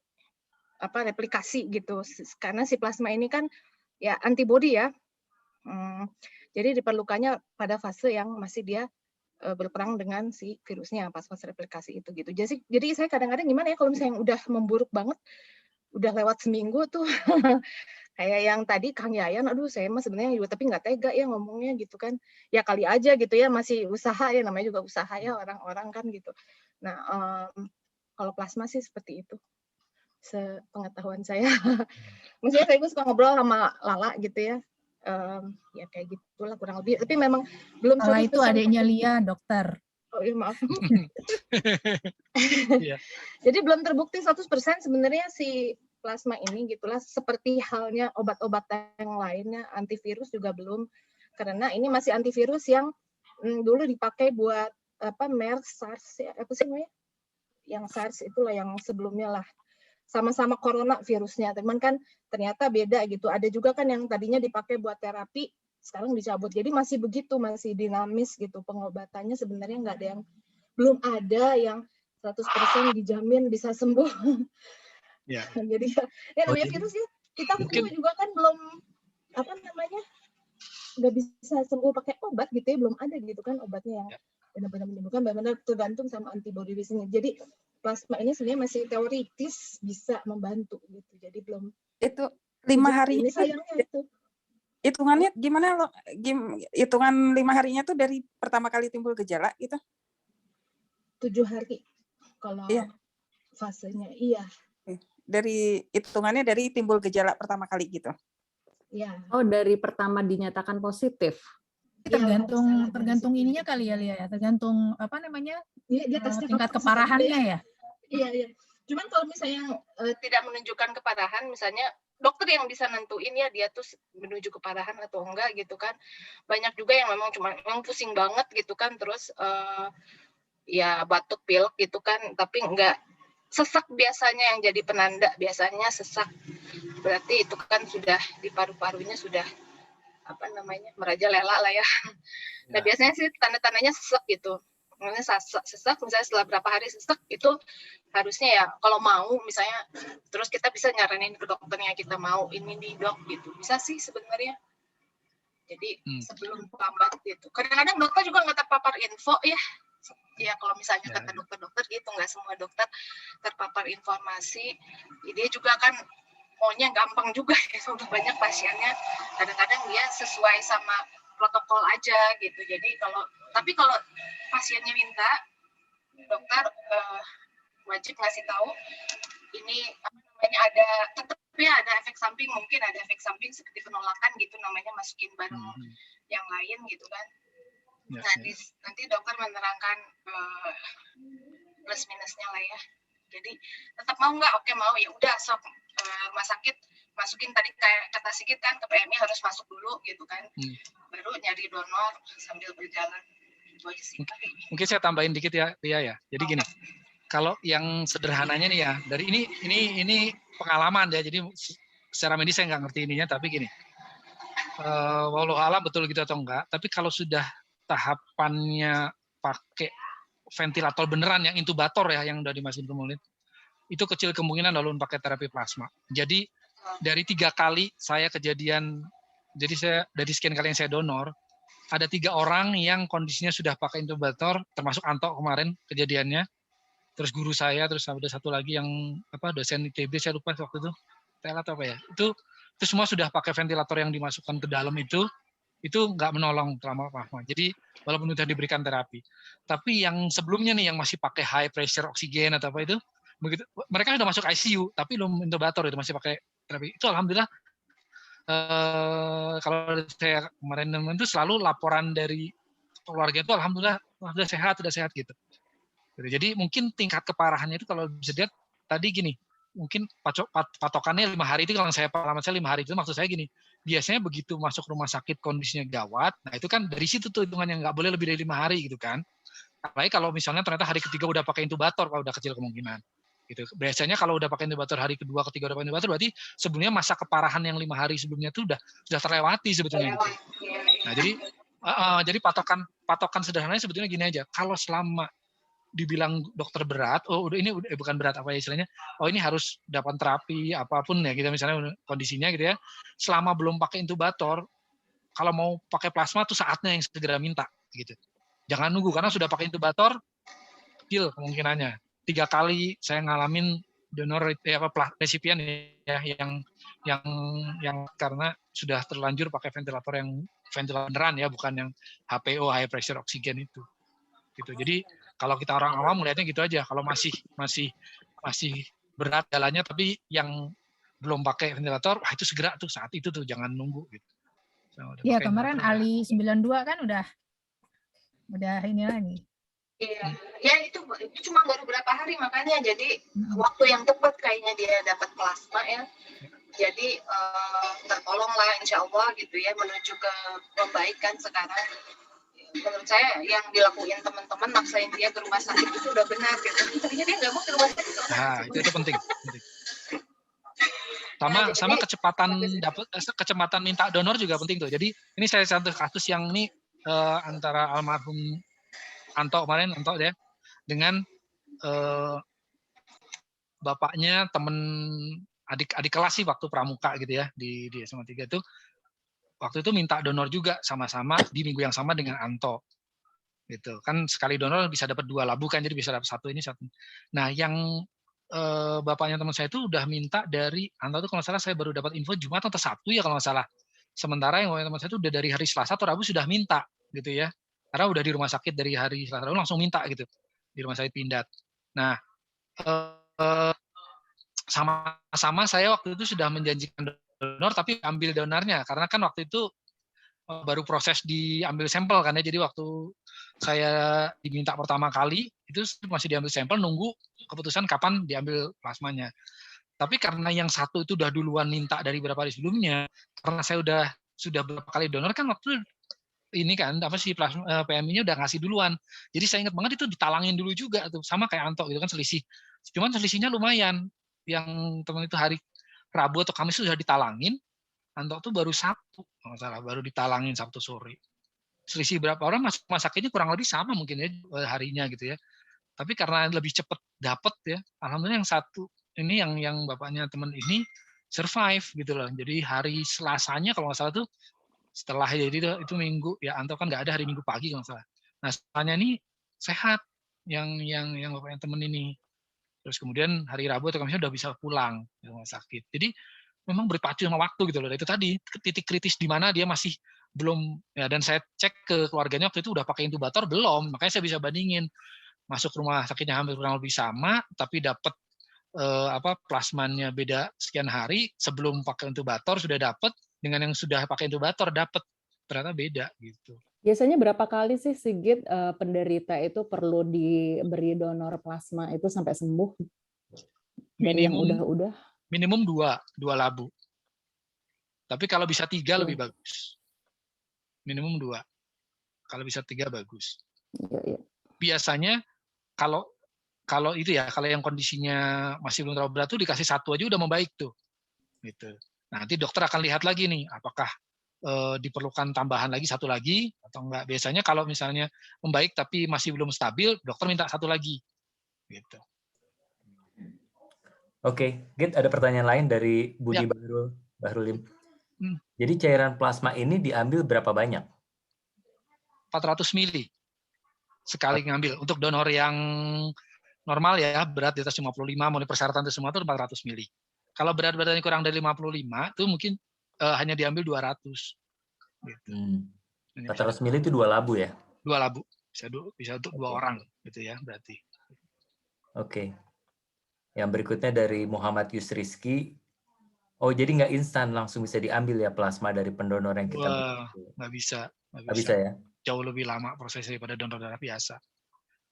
replikasi gitu, karena si plasma ini kan ya antibody ya, jadi diperlukannya pada fase yang masih dia berperang dengan si virusnya pas fase replikasi itu gitu. Jadi saya kadang-kadang gimana ya kalau misalnya udah memburuk banget, udah lewat seminggu tuh kayak yang tadi Kang Yayan, aduh saya mah sebenarnya juga tapi nggak tega ya ngomongnya gitu kan. Ya kali aja gitu ya, masih usaha ya, namanya juga usaha ya orang-orang kan gitu. Nah, kalau plasma sih seperti itu, sepengetahuan saya. Maksudnya saya suka ngobrol sama Lala gitu ya. Ya kayak gitulah kurang lebih. Tapi memang belum 100%. Lala itu adiknya Lia, dokter. Oh iya, maaf. Jadi belum terbukti 100% sebenarnya si plasma ini gitulah, seperti halnya obat-obat yang lainnya, antivirus juga belum, karena ini masih antivirus yang dulu dipakai buat MERS, SARS ya, apa sih namanya? Yang SARS itulah yang sebelumnya lah. sama-sama corona virusnya, teman kan ternyata beda gitu. Ada juga kan yang tadinya dipakai buat terapi, sekarang dicabut. Jadi masih begitu, masih dinamis gitu. Pengobatannya sebenarnya belum ada yang 100% dijamin bisa sembuh. Ya. Jadi ya namanya virus ya, kita flu juga kan belum nggak bisa sembuh pakai obat gitu ya, belum ada gitu kan obatnya yang benar-benar menyembuhkan, benar-benar tergantung sama antibody di sini. Jadi plasma ini sebenarnya masih teoritis bisa membantu gitu. Jadi belum itu 5 hari ini sayangnya itu. Hitungannya gimana lo? Hitungan 5 harinya tuh dari pertama kali timbul gejala gitu? 7 hari kalau fasenya. Iya. Dari hitungannya dari timbul gejala pertama kali gitu. Iya. Oh, dari pertama dinyatakan positif. Tergantung ininya kali ya, Lia ya. Tergantung tingkat keparahannya ya. Iya. Cuman kalau misalnya tidak menunjukkan keparahan, misalnya dokter yang bisa nentuin ya dia tuh menuju keparahan atau enggak gitu kan. Banyak juga yang memang pusing banget gitu kan, terus ya batuk pilek gitu kan, tapi enggak sesak biasanya yang jadi penanda, biasanya sesak. Berarti itu kan sudah di paru-parunya sudah merajalela lah ya. Nah biasanya sih tanda-tandanya sesak gitu. Sesak misalnya setelah berapa hari sesak itu harusnya ya kalau mau misalnya terus kita bisa nyaranin ke dokternya kita mau ini nih dok gitu. Bisa sih sebenarnya. Jadi sebelum lambat gitu. Kadang-kadang dokter juga nggak terpapar info ya. Ya kalau misalnya kata dokter-dokter gitu, nggak semua dokter terpapar informasi. Dia juga kan maunya gampang juga ya, untuk banyak pasiennya. Kadang-kadang dia sesuai sama protokol aja gitu. Jadi kalau pasiennya minta, dokter wajib ngasih tahu ini ada efek samping, mungkin ada efek samping seperti penolakan gitu namanya, masukin bareng yang lain gitu kan. Nanti dokter menerangkan plus minusnya lah ya. Jadi tetap mau nggak? Oke mau, ya udah sok rumah sakit masukin tadi kayak kata Sigit kan ke PMI harus masuk dulu gitu kan. Baru nyari donor sambil berjalan. Itu aja sih. Mungkin saya tambahin dikit ya, Ria ya. Jadi gini, kalau yang sederhananya nih ya, dari ini pengalaman ya. Jadi secara medis saya nggak ngerti ininya, tapi gini. Walau alam betul gitu atau enggak, tapi kalau sudah tahapannya pakai ventilator beneran yang intubator ya, yang udah dimasukin ke mulut, itu kecil kemungkinan lalu pakai terapi plasma. Jadi dari 3 kali saya kejadian, jadi saya dari sekian kali yang saya donor, ada 3 orang yang kondisinya sudah pakai intubator, termasuk Anto kemarin kejadiannya, terus guru saya, terus ada satu lagi yang dosen ITB saya lupa waktu itu, Tela atau apa ya, itu semua sudah pakai ventilator yang dimasukkan ke dalam itu nggak menolong selama plasma. Jadi walaupun sudah diberikan terapi, tapi yang sebelumnya nih yang masih pakai high pressure oksigen atau apa itu, begitu mereka sudah masuk ICU tapi belum intubator, itu masih pakai terapi. Itu alhamdulillah kalau saya kemarin itu selalu laporan dari keluarga itu alhamdulillah sudah sehat gitu. Jadi mungkin tingkat keparahannya itu kalau bisa dilihat tadi gini, mungkin patokannya 5 hari itu, kalau pengalaman saya 5 hari itu maksud saya gini, biasanya begitu masuk rumah sakit kondisinya gawat, nah itu kan dari situ tuh hitungannya nggak boleh lebih dari 5 hari gitu kan. Apalagi kalau misalnya ternyata hari ketiga udah pakai intubator, kalau udah kecil kemungkinan. Gitu. Biasanya kalau udah pakai intubator hari kedua, ketiga udah pakai intubator, berarti sebelumnya masa keparahan yang 5 hari sebelumnya itu sudah terlewati sebetulnya gitu. Nah jadi patokan sederhananya sebetulnya gini aja, kalau selama dibilang dokter berat, ini bukan berat apa ya istilahnya, ini harus dapat terapi apapun ya kita misalnya kondisinya gitu ya, selama belum pakai intubator, kalau mau pakai plasma tuh saatnya yang segera minta gitu. Jangan nunggu, karena sudah pakai intubator, kecil kemungkinannya. 3 kali saya ngalamin donor resipien ya yang karena sudah terlanjur pakai ventilator beneran ya, bukan yang HPO high pressure oksigen itu. Gitu. Jadi kalau kita orang awam melihatnya gitu aja, kalau masih berat jalannya tapi yang belum pakai ventilator, itu segera tuh saat itu tuh, jangan nunggu gitu. Iya, kemarin Ali 92 kan udah ini lagi. Iya, ya itu cuma baru berapa hari, makanya jadi waktu yang tepat kayaknya dia dapat plasma ya. Jadi tertolong lah insya Allah gitu ya, menuju ke pembaikan sekarang. Menurut saya yang dilakuin teman-teman maksain dia ke rumah sakit itu udah benar gitu. Tadinya dia nggak mau ke rumah sakit. Nah, itu penting. Sama kecepatan minta donor juga penting tuh. Jadi ini saya contoh kasus yang ini antara almarhum Anto kemarin, Anto ya, dengan bapaknya temen adik kelas sih waktu pramuka gitu ya di SMA 3 itu. Waktu itu minta donor juga sama-sama di minggu yang sama dengan Anto. Gitu. Kan sekali donor bisa dapat 2 labu kan, jadi bisa dapat satu ini satu. Nah, yang bapaknya teman saya itu udah minta dari Anto itu kalau nggak salah saya baru dapat info Jumat atau Sabtu ya kalau nggak salah. Sementara yang teman saya itu udah dari hari Selasa atau Rabu sudah minta gitu ya. Karena udah di rumah sakit dari hari Selasa Rabu langsung minta gitu di rumah sakit Pindad. Nah, sama-sama saya waktu itu sudah menjanjikan donor tapi ambil donornya karena kan waktu itu baru proses diambil sampel kan ya. Jadi waktu saya diminta pertama kali itu masih diambil sampel nunggu keputusan kapan diambil plasmanya. Tapi karena yang satu itu udah duluan minta dari beberapa hari sebelumnya, karena saya sudah beberapa kali donor kan waktu ini kan apa sih plasma PMI-nya udah ngasih duluan. Jadi saya ingat banget itu ditalangin dulu juga tuh sama kayak Anto gitu kan selisih. Cuman selisihnya lumayan. Yang teman itu hari Rabu atau Kamis sudah ditalangin, Anto tuh baru Sabtu, nggak salah, baru ditalangin Sabtu sore. Selisih berapa orang masuk rumah sakitnya kurang lebih sama mungkin ya harinya gitu ya. Tapi karena lebih cepat dapat ya, alhamdulillah yang satu ini yang bapaknya teman ini survive gitu loh. Jadi hari Selasanya kalau nggak salah tuh setelah jadi itu Minggu ya Anto kan nggak ada hari Minggu pagi kalau nggak salah. Nah setelahnya ini sehat yang bapaknya teman ini. Terus kemudian hari Rabu atau Kamis udah bisa pulang di rumah sakit. Jadi memang berpacu sama waktu gitu loh. Itu tadi titik kritis di mana dia masih belum ya, dan saya cek ke keluarganya waktu itu udah pakai inkubator belum, makanya saya bisa bandingin masuk rumah sakitnya hampir kurang lebih sama tapi dapat plasmanya beda sekian hari sebelum pakai inkubator sudah dapat dengan yang sudah pakai inkubator dapat ternyata beda gitu. Biasanya berapa kali sih Sigit penderita itu perlu diberi donor plasma itu sampai sembuh? Dari yang udah? Minimum 2 labu. Tapi kalau bisa 3 lebih bagus. Minimum 2. Kalau bisa 3 bagus. Iya. Biasanya kalau itu ya, kalau yang kondisinya masih belum terlalu berat tuh dikasih 1 aja udah membaik tuh. Gitu. Nah, nanti dokter akan lihat lagi nih apakah diperlukan tambahan lagi 1 lagi atau enggak. Biasanya kalau misalnya membaik tapi masih belum stabil, dokter minta 1 lagi. Gitu. Oke, Git, ada pertanyaan lain dari Budi Bahrulim. Jadi cairan plasma ini diambil berapa banyak? 400 mili sekali ngambil. Untuk donor yang normal ya, berat di atas 55, mau persyaratan itu semua itu 400 mili. Kalau berat badannya kurang dari 55, itu mungkin hanya diambil 200. Gitu. 400 mili itu 2 labu ya? 2 labu. Bisa untuk 2 orang gitu ya berarti. Oke. Yang berikutnya dari Muhammad Yusriski. Oh, jadi nggak instan langsung bisa diambil ya plasma dari pendonor yang kita butuh? Nggak bisa. Nggak bisa ya? Jauh lebih lama prosesnya daripada donor darah biasa.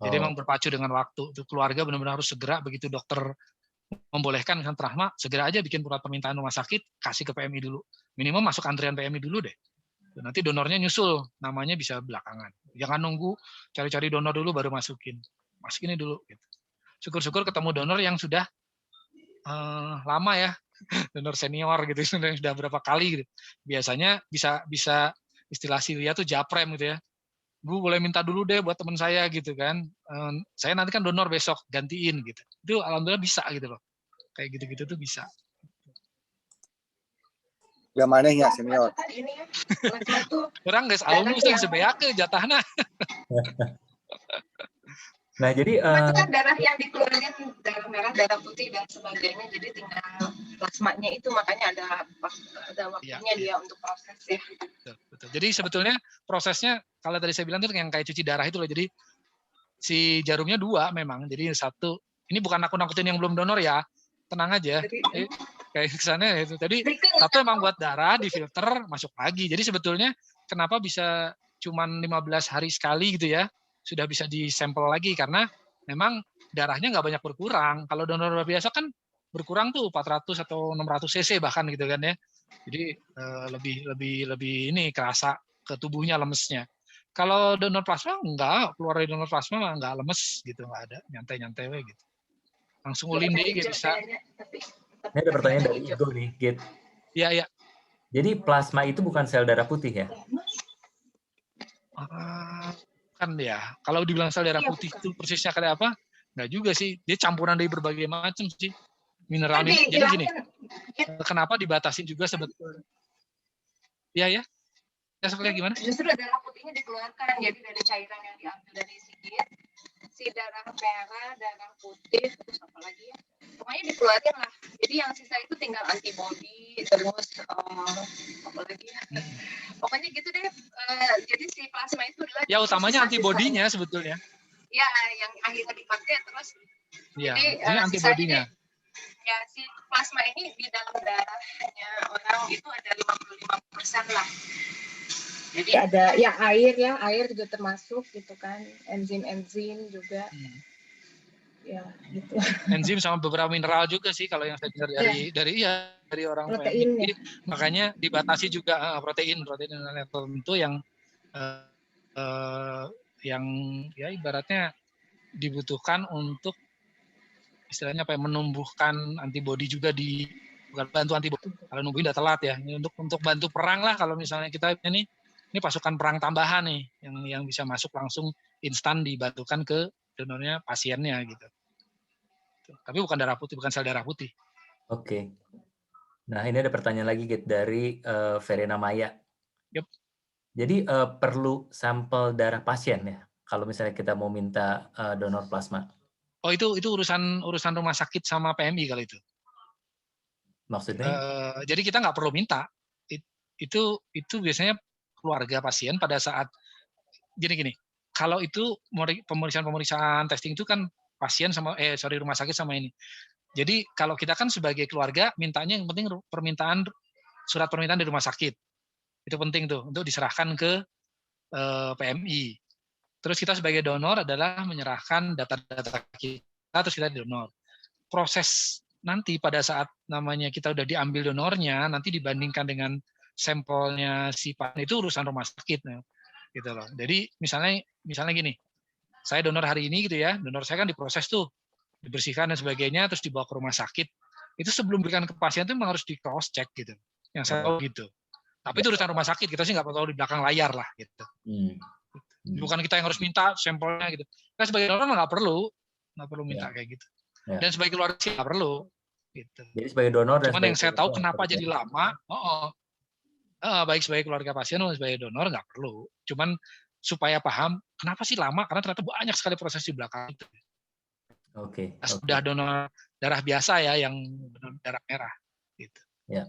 Jadi memang berpacu dengan waktu. Itu keluarga benar-benar harus segera begitu dokter membolehkan misalnya plasma, segera aja bikin surat permintaan rumah sakit, kasih ke PMI dulu. Minimum masuk antrian PMI dulu deh. Nanti donornya nyusul, namanya bisa belakangan. Jangan nunggu cari-cari donor dulu baru masukin. Masukin dulu. Gitu. Syukur-syukur ketemu donor yang sudah lama ya, donor senior gitu, yang sudah berapa kali gitu. Biasanya bisa istilah Syria tuh japrem gitu ya. Bu boleh minta dulu deh buat teman saya gitu kan. Saya nanti kan donor besok gantiin gitu. Itu alhamdulillah bisa gitu loh. Kayak gitu-gitu tuh bisa. Gak maneh ya senior. Orang guys alumni yang sebeake jatahna. Nah, jadi itu kan darah yang dikeluarkan darah merah, darah putih dan sebagainya. Jadi tinggal plasmanya itu makanya ada waktunya dia untuk proses ya. Betul. Jadi sebetulnya prosesnya kalau tadi saya bilang itu yang kayak cuci darah itu loh. Jadi si jarumnya 2 memang. Jadi 1 ini bukan nakut-nakutin yang belum donor ya. Tenang aja. Kayak kesannya itu. Jadi 1 emang buat darah, difilter, masuk lagi. Jadi sebetulnya kenapa bisa cuman 15 hari sekali gitu ya. Sudah bisa disampel lagi karena memang darahnya nggak banyak berkurang. Kalau donor biasa kan berkurang tuh 400 atau 600 cc bahkan gitu kan ya. Jadi lebih ini kerasa ke tubuhnya lemesnya. Kalau donor plasma enggak, keluar dari donor plasma enggak lemes gitu, enggak ada, nyantai-nyantai gitu. Langsung ulin deh gitu bisa. Ini ada pertanyaan dari hijau. Igo nih, Git. Iya, iya. Jadi plasma itu bukan sel darah putih ya? Kan ya, kalau dibilang sel darah Iya, putih bukan. itu persisnya kayak apa? Enggak juga sih. Dia campuran dari berbagai macam sih. Mineral. Kan Jadi gini, dihilangkan. kenapa dibatasin juga sebetulnya? Iya, ya. Ya, seperti gimana? Justru darah putihnya dikeluarkan, jadi dari cairan yang diambil dari si darah merah, darah putih, terus apa lagi ya? Pokoknya dikeluarin lah. Jadi yang sisa itu tinggal antibodi, terus apa lagi ya? Pokoknya gitu deh. Jadi si plasma itu adalah Ya, utamanya sisa-sisanya. antibodinya sebetulnya. Ya, yang akhirnya dipakai terus. Iya, Jadi ini antibodinya. Ya, si plasma ini di dalam darahnya orang itu ada 55% lah. Jadi ada ya air juga termasuk gitu kan, enzim-enzim juga. Ya, gitu. Enzim sama beberapa mineral juga sih kalau yang saya dengar dari orang Protein PMI. ya. Makanya dibatasi juga protein tertentu yang ya ibaratnya dibutuhkan untuk istilahnya apa ya, menumbuhkan antibodi juga bukan bantu antibodi. Kalau numbuhin udah telat ya. Ini untuk bantu perang lah kalau misalnya kita ini pasukan perang tambahan nih yang bisa masuk langsung instan dibantukan ke donornya pasiennya gitu. Tapi bukan darah putih, bukan sel darah putih. Oke. Nah, ini ada pertanyaan lagi Git dari Verena Maya. Yep. Jadi perlu sampel darah pasien ya kalau misalnya kita mau minta donor plasma. Oh, itu urusan rumah sakit sama PMI kalau itu. Maksudnya? Jadi kita nggak perlu minta. Itu biasanya keluarga pasien pada saat gini. Kalau itu pemeriksaan testing itu kan pasien sama rumah sakit sama ini. Jadi kalau kita kan sebagai keluarga mintanya yang penting surat permintaan dari rumah sakit. Itu penting tuh untuk diserahkan ke PMI. Terus kita sebagai donor adalah menyerahkan data-data kita terus kita donor. Proses nanti pada saat namanya kita udah diambil donornya, nanti dibandingkan dengan sampelnya si pasien itu urusan rumah sakit gitu loh. Jadi misalnya gini, saya donor hari ini gitu ya, donor saya kan diproses tuh, dibersihkan dan sebagainya, terus dibawa ke rumah sakit. Itu sebelum berikan ke pasien itu memang harus di cross check gitu. Yang saya tahu gitu. Tapi itu urusan rumah sakit, kita sih nggak perlu di belakang layar lah gitu. Bukan kita yang harus minta sampelnya gitu. Kita sebagai donor nggak perlu minta kayak gitu. Dan sebagai keluarga sih nggak perlu. Gitu. Jadi sebagai donor dan cuman yang saya tahu kenapa jadi itu. lama, baik sebagai keluarga pasien maupun sebagai donor nggak perlu. Cuman supaya paham kenapa sih lama, karena ternyata banyak sekali proses di belakang itu. Oke. Sudah donor darah biasa ya, yang darah merah. Gitu. Ya.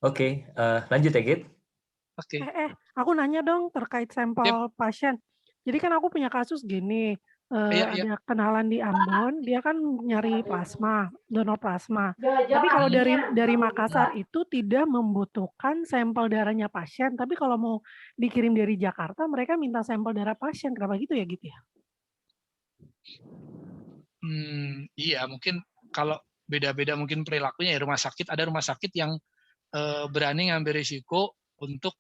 Oke, lanjut ya Git. Oke. Aku nanya dong terkait sampel pasien. Jadi kan aku punya kasus gini. Ada kenalan di Ambon, dia kan nyari plasma, donor plasma. Tapi kalau dari Makassar itu tidak membutuhkan sampel darahnya pasien, tapi kalau mau dikirim dari Jakarta, mereka minta sampel darah pasien. Kenapa gitu ya gitu ya? Iya, mungkin kalau beda-beda mungkin perilakunya ya. Ada rumah sakit yang berani ngambil risiko untuk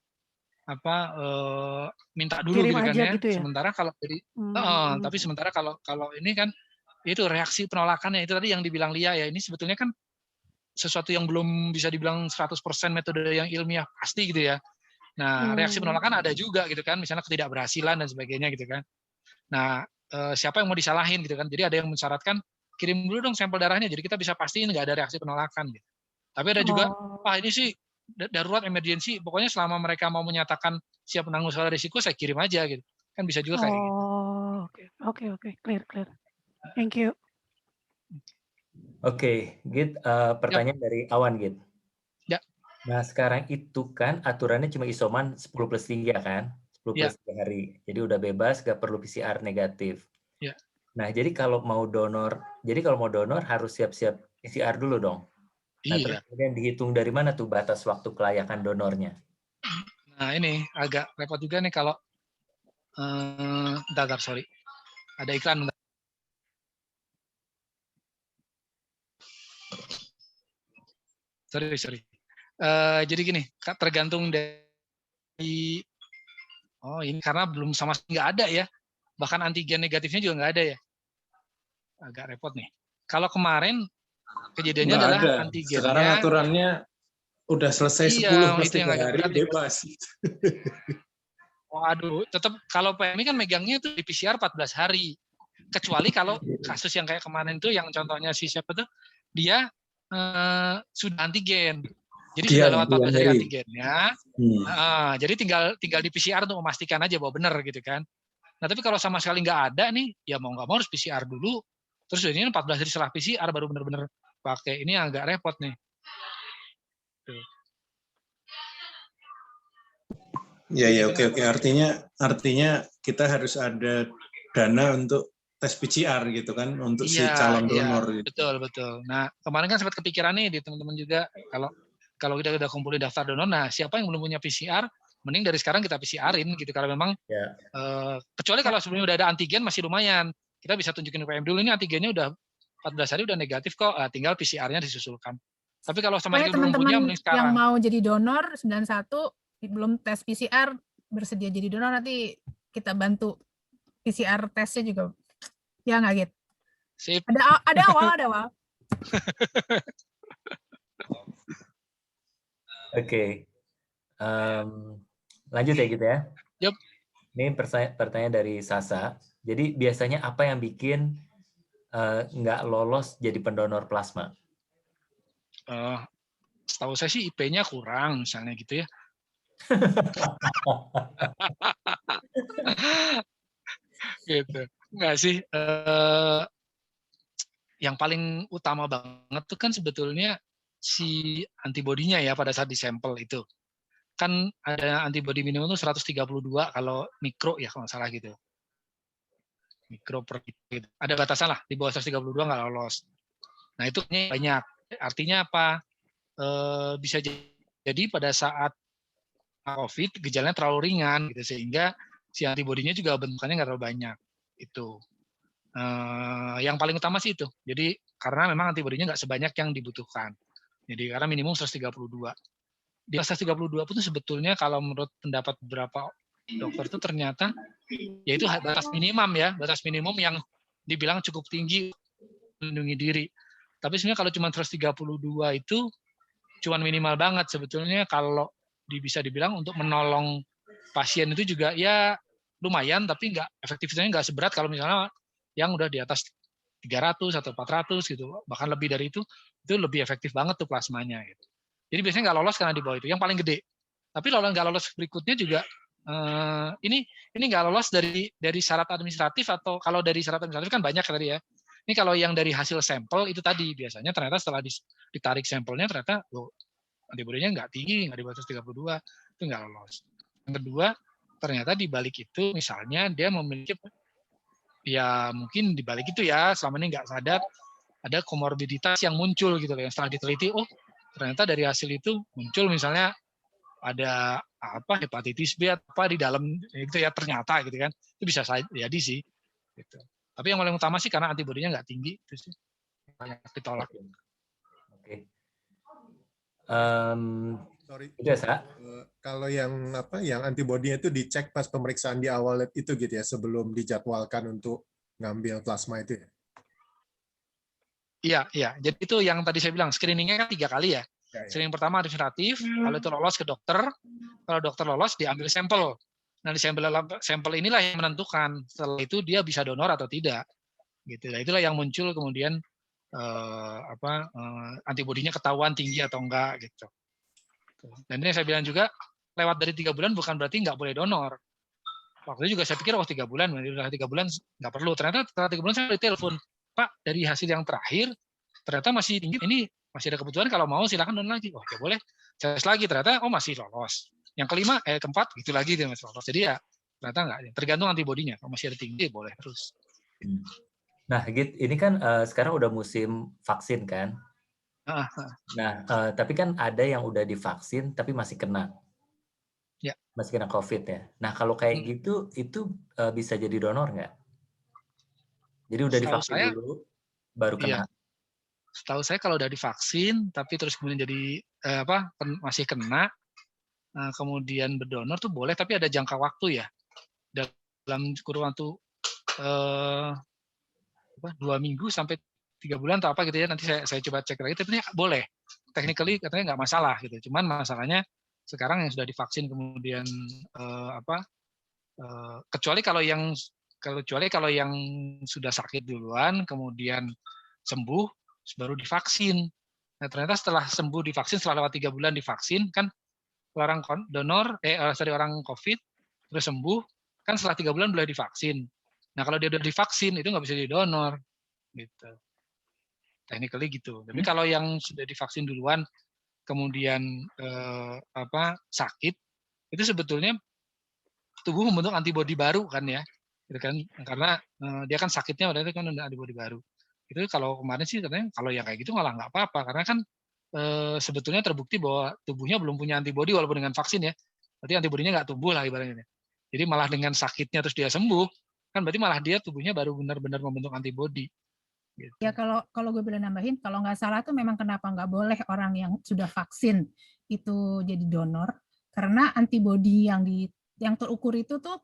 minta dulu kirim gitu kan aja ya. Gitu ya. Sementara kalau tapi sementara kalau ini kan itu reaksi penolakannya itu tadi yang dibilang Lia ya, ini sebetulnya kan sesuatu yang belum bisa dibilang 100% metode yang ilmiah pasti gitu ya. Nah, reaksi penolakan ada juga gitu kan, misalnya ketidakberhasilan dan sebagainya gitu kan. Nah, siapa yang mau disalahin gitu kan. Jadi ada yang mensyaratkan kirim dulu dong sampel darahnya, jadi kita bisa pastiin nggak ada reaksi penolakan gitu. Tapi ada juga, ini sih darurat emergensi, pokoknya selama mereka mau menyatakan siap menanggung segala risiko, saya kirim aja gitu. Kan bisa juga kayak gitu. Oke, clear. Thank you. Oke, Git, pertanyaan dari Awan Git. Ya. Nah, sekarang itu kan aturannya cuma isoman 10+3 kan? 10+3 hari. Jadi udah bebas, gak perlu PCR negatif. Ya. Nah, jadi kalau mau donor harus siap-siap PCR dulu dong. Nah, terus kemudian dihitung dari mana tuh batas waktu kelayakan donornya? Nah, ini agak repot juga nih kalau sorry. Ada iklan. Sorry. Jadi gini, tergantung dari ini karena belum sama sekali nggak ada ya. Bahkan antigen negatifnya juga nggak ada ya. Agak repot nih. Kalau kemarin Kejadiannya Nggak adalah ada. Sekarang antigennya. aturannya udah selesai 10 Iya, itu pasti yang agak hari berat. bebas. Waduh, tetap kalau PMI kan megangnya itu di PCR 14 hari. Kecuali kalau kasus yang kayak kemarin itu, yang contohnya si siapa tuh, dia sudah antigen. Jadi sudah lewat 14 hari antigennya. Jadi tinggal di PCR untuk memastikan aja bahwa benar gitu kan. Nah, tapi kalau sama sekali nggak ada nih, ya mau nggak mau harus PCR dulu. Terus ini 14 hari setelah PCR baru benar-benar pakai. Ini agak repot nih. Tuh. Ya, oke. Artinya kita harus ada dana untuk tes PCR gitu kan, untuk si calon donor. Gitu. Betul. Nah, kemarin kan sempat kepikiran nih di teman-teman juga, kalau kita udah kumpulin daftar donor, nah siapa yang belum punya PCR, mending dari sekarang kita PCR-in gitu. Kalau memang, kecuali kalau sebelumnya udah ada antigen masih lumayan, kita bisa tunjukin ke PM dulu, ini antigennya udah 14 hari udah negatif kok, tinggal PCR-nya disusulkan. Tapi kalau sama sekali belum punya, mending sekarang. Yang mau jadi donor 91 belum tes PCR, bersedia jadi donor, nanti kita bantu PCR tesnya juga. Ya nggak gitu? Sip. Ada awal. Oke. Lanjut ya gitu ya. Yep. Ini pertanyaan dari Sasa. Jadi biasanya apa yang bikin nggak lolos jadi pendonor plasma? Setahu saya sih IP-nya kurang misalnya gitu ya. Gitu. Enggak sih. Yang paling utama banget tuh kan sebetulnya si antibodinya ya pada saat disampel itu. Kan ada antibodi minimum tuh 132 kalau mikro ya kalau nggak salah gitu. Mikro per gitu. Ada batasan lah, di bawah 132 nggak lolos. Nah itu banyak. Artinya apa? Bisa jadi pada saat COVID gejalanya terlalu ringan gitu, sehingga si antibodinya juga bentukannya nggak terlalu banyak. Itu. Yang paling utama sih itu. Jadi karena memang antibodinya nggak sebanyak yang dibutuhkan. Jadi karena minimum 132. Di 132 pun sebetulnya kalau menurut pendapat beberapa dokter itu ternyata yaitu batas minimum ya, batas minimum yang dibilang cukup tinggi melindungi diri. Tapi sebenarnya kalau cuma 132 itu cuma minimal banget sebetulnya, kalau bisa dibilang untuk menolong pasien itu juga ya lumayan, tapi efektivitasnya nggak seberat kalau misalnya yang udah di atas 300 atau 400 gitu, bahkan lebih dari itu lebih efektif banget tuh plasmanya gitu. Jadi biasanya nggak lolos karena di bawah itu, yang paling gede. Tapi nggak lolos berikutnya juga ini nggak lolos dari syarat administratif, atau kalau dari syarat administratif kan banyak tadi ya. Ini kalau yang dari hasil sampel itu tadi biasanya ternyata setelah ditarik sampelnya ternyata antibodinya nggak tinggi, nggak di bawah 132, itu nggak lolos. Yang kedua, ternyata di balik itu misalnya dia memiliki ya mungkin di balik itu ya selama ini nggak sadar ada komorbiditas yang muncul gitu loh, yang setelah diteliti ternyata dari hasil itu muncul misalnya ada hepatitis B di dalam itu ya, ternyata gitu kan, itu bisa jadi sih gitu. Tapi yang paling utama sih karena antibodinya nggak tinggi, itu sih banyak ditolak. Oke. Sorry. Udah, Kalau yang antibodinya itu dicek pas pemeriksaan di awal itu gitu ya, sebelum dijadwalkan untuk ngambil plasma itu ya? Iya. Jadi itu yang tadi saya bilang, screeningnya kan 3 kali ya. Screening pertama administratif, kalau itu lolos ke dokter, kalau dokter lolos diambil sampel. Nah, di sampel inilah yang menentukan setelah itu dia bisa donor atau tidak. Gitu. Nah, itulah yang muncul kemudian antibodinya ketahuan tinggi atau enggak gitu. Dan ini saya bilang juga, lewat dari 3 bulan bukan berarti nggak boleh donor. Waktu itu juga saya pikir 3 bulan, udah 3 bulan nggak perlu. Ternyata setelah 3 bulan saya ditelepon, Pak, dari hasil yang terakhir ternyata masih tinggi, ini masih ada kebutuhan, kalau mau silakan donor lagi. Ya boleh. Saya tes lagi, ternyata masih lolos. Yang keempat gitu lagi dia masih lolos. Jadi ya ternyata nggak, tergantung antibodinya. Kalau masih ada tinggi boleh terus. Nah, Git, ini kan sekarang udah musim vaksin kan? Nah, tapi kan ada yang udah divaksin tapi masih kena. Ya. Masih kena COVID ya. Nah, kalau kayak gitu, itu bisa jadi donor nggak? Jadi udah divaksin dulu, baru kena. Iya. Setahu saya kalau udah divaksin, tapi terus kemudian jadi masih kena, kemudian berdonor tuh boleh, tapi ada jangka waktu ya. Dalam kurun waktu 2 minggu sampai 3 bulan atau apa gitu ya, nanti saya coba cek lagi, tapi boleh. Technically katanya nggak masalah gitu. Cuman masalahnya sekarang yang sudah divaksin kemudian kecuali kalau yang sudah sakit duluan kemudian sembuh baru divaksin. Nah, ternyata setelah sembuh divaksin, setelah lewat 3 bulan divaksin kan orang orang COVID terus sembuh kan setelah 3 bulan boleh divaksin. Nah, kalau dia udah divaksin itu nggak bisa jadi donor gitu. Technically gitu. Tapi kalau yang sudah divaksin duluan kemudian sakit, itu sebetulnya tubuh membentuk antibodi baru kan ya, gitu kan? Karena dia kan sakitnya udah itu kan ada antibodi baru. Itu kalau kemarin sih katanya kalau yang kayak gitu malah nggak apa-apa karena kan sebetulnya terbukti bahwa tubuhnya belum punya antibodi walaupun dengan vaksin ya. Berarti antibodinya nggak tumbuh lah ibaratnya. Jadi malah dengan sakitnya terus dia sembuh, kan berarti malah dia tubuhnya baru benar-benar membentuk antibodi. Gitu. Ya kalau gue boleh nambahin, kalau nggak salah tuh memang kenapa nggak boleh orang yang sudah vaksin itu jadi donor, karena antibodi yang terukur itu tuh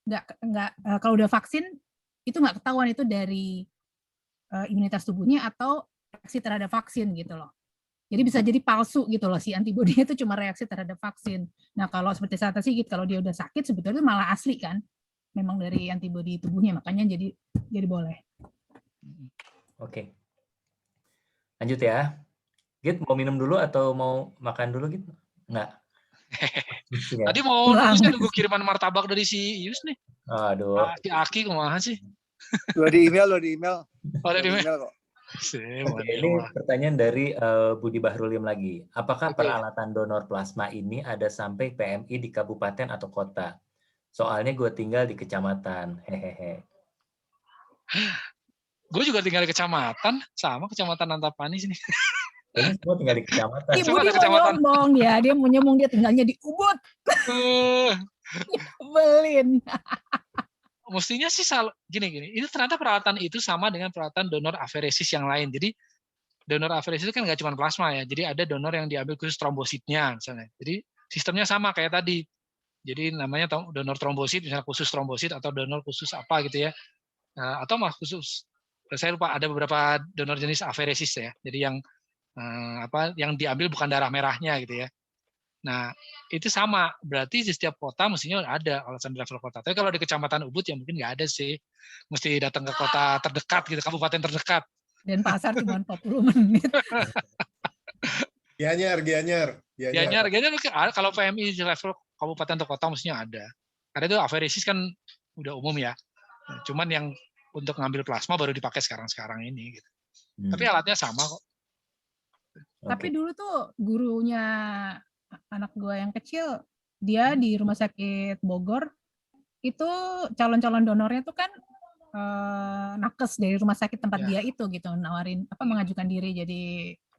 nggak kalau udah vaksin itu nggak ketahuan itu dari imunitas tubuhnya atau reaksi terhadap vaksin gitu loh. Jadi bisa jadi palsu gitu loh, si antibodinya itu cuma reaksi terhadap vaksin. Nah kalau seperti saat Sigit, kalau dia udah sakit sebetulnya malah asli kan, memang dari antibodi tubuhnya, makanya jadi boleh. Oke. Lanjut ya. Git, mau minum dulu atau mau makan dulu gitu? Enggak. Tadi mau nunggu kiriman martabak dari si Yus nih. Aduh. Si Aki kumaha sih? Lo di email. Oh, di email kok. Oke, ini pertanyaan dari Budi Bahrulim lagi. Apakah peralatan donor plasma ini ada sampai PMI di kabupaten atau kota? Soalnya gue tinggal di kecamatan. Hehehe. Gue juga tinggal di kecamatan, sama kecamatan Antapani sini. Kayaknya semua tinggal di kecamatan. Ibu dia mau nyombong ya, dia mau nyombong dia tinggalnya di Ubud. Belin. Mestinya sih gini. Ini ternyata peralatan itu sama dengan peralatan donor aferesis yang lain. Jadi donor aferesis itu kan nggak cuma plasma ya. Jadi ada donor yang diambil khusus trombositnya misalnya. Jadi sistemnya sama kayak tadi. Jadi namanya donor trombosit, misalnya khusus trombosit atau donor khusus apa gitu ya. Atau malah khusus, saya lupa ada beberapa donor jenis aferesis ya. Jadi yang diambil bukan darah merahnya gitu ya. Nah, itu sama. Berarti di setiap kota mestinya ada alasan di level kota. Tapi kalau di Kecamatan Ubud ya mungkin nggak ada sih. Mesti datang ke kota terdekat gitu, kabupaten terdekat. Dan pasar cuma 40 menit. Gianyar. Kalau PMI di level kabupaten atau kota mestinya ada. Karena itu aferesis kan udah umum ya. Cuman yang untuk ngambil plasma baru dipakai sekarang ini. Gitu. Tapi alatnya sama kok. Tapi dulu tuh gurunya anak gue yang kecil, dia di rumah sakit Bogor, itu calon-calon donornya tuh kan nakes dari rumah sakit tempat dia itu gitu, nawarin mengajukan diri jadi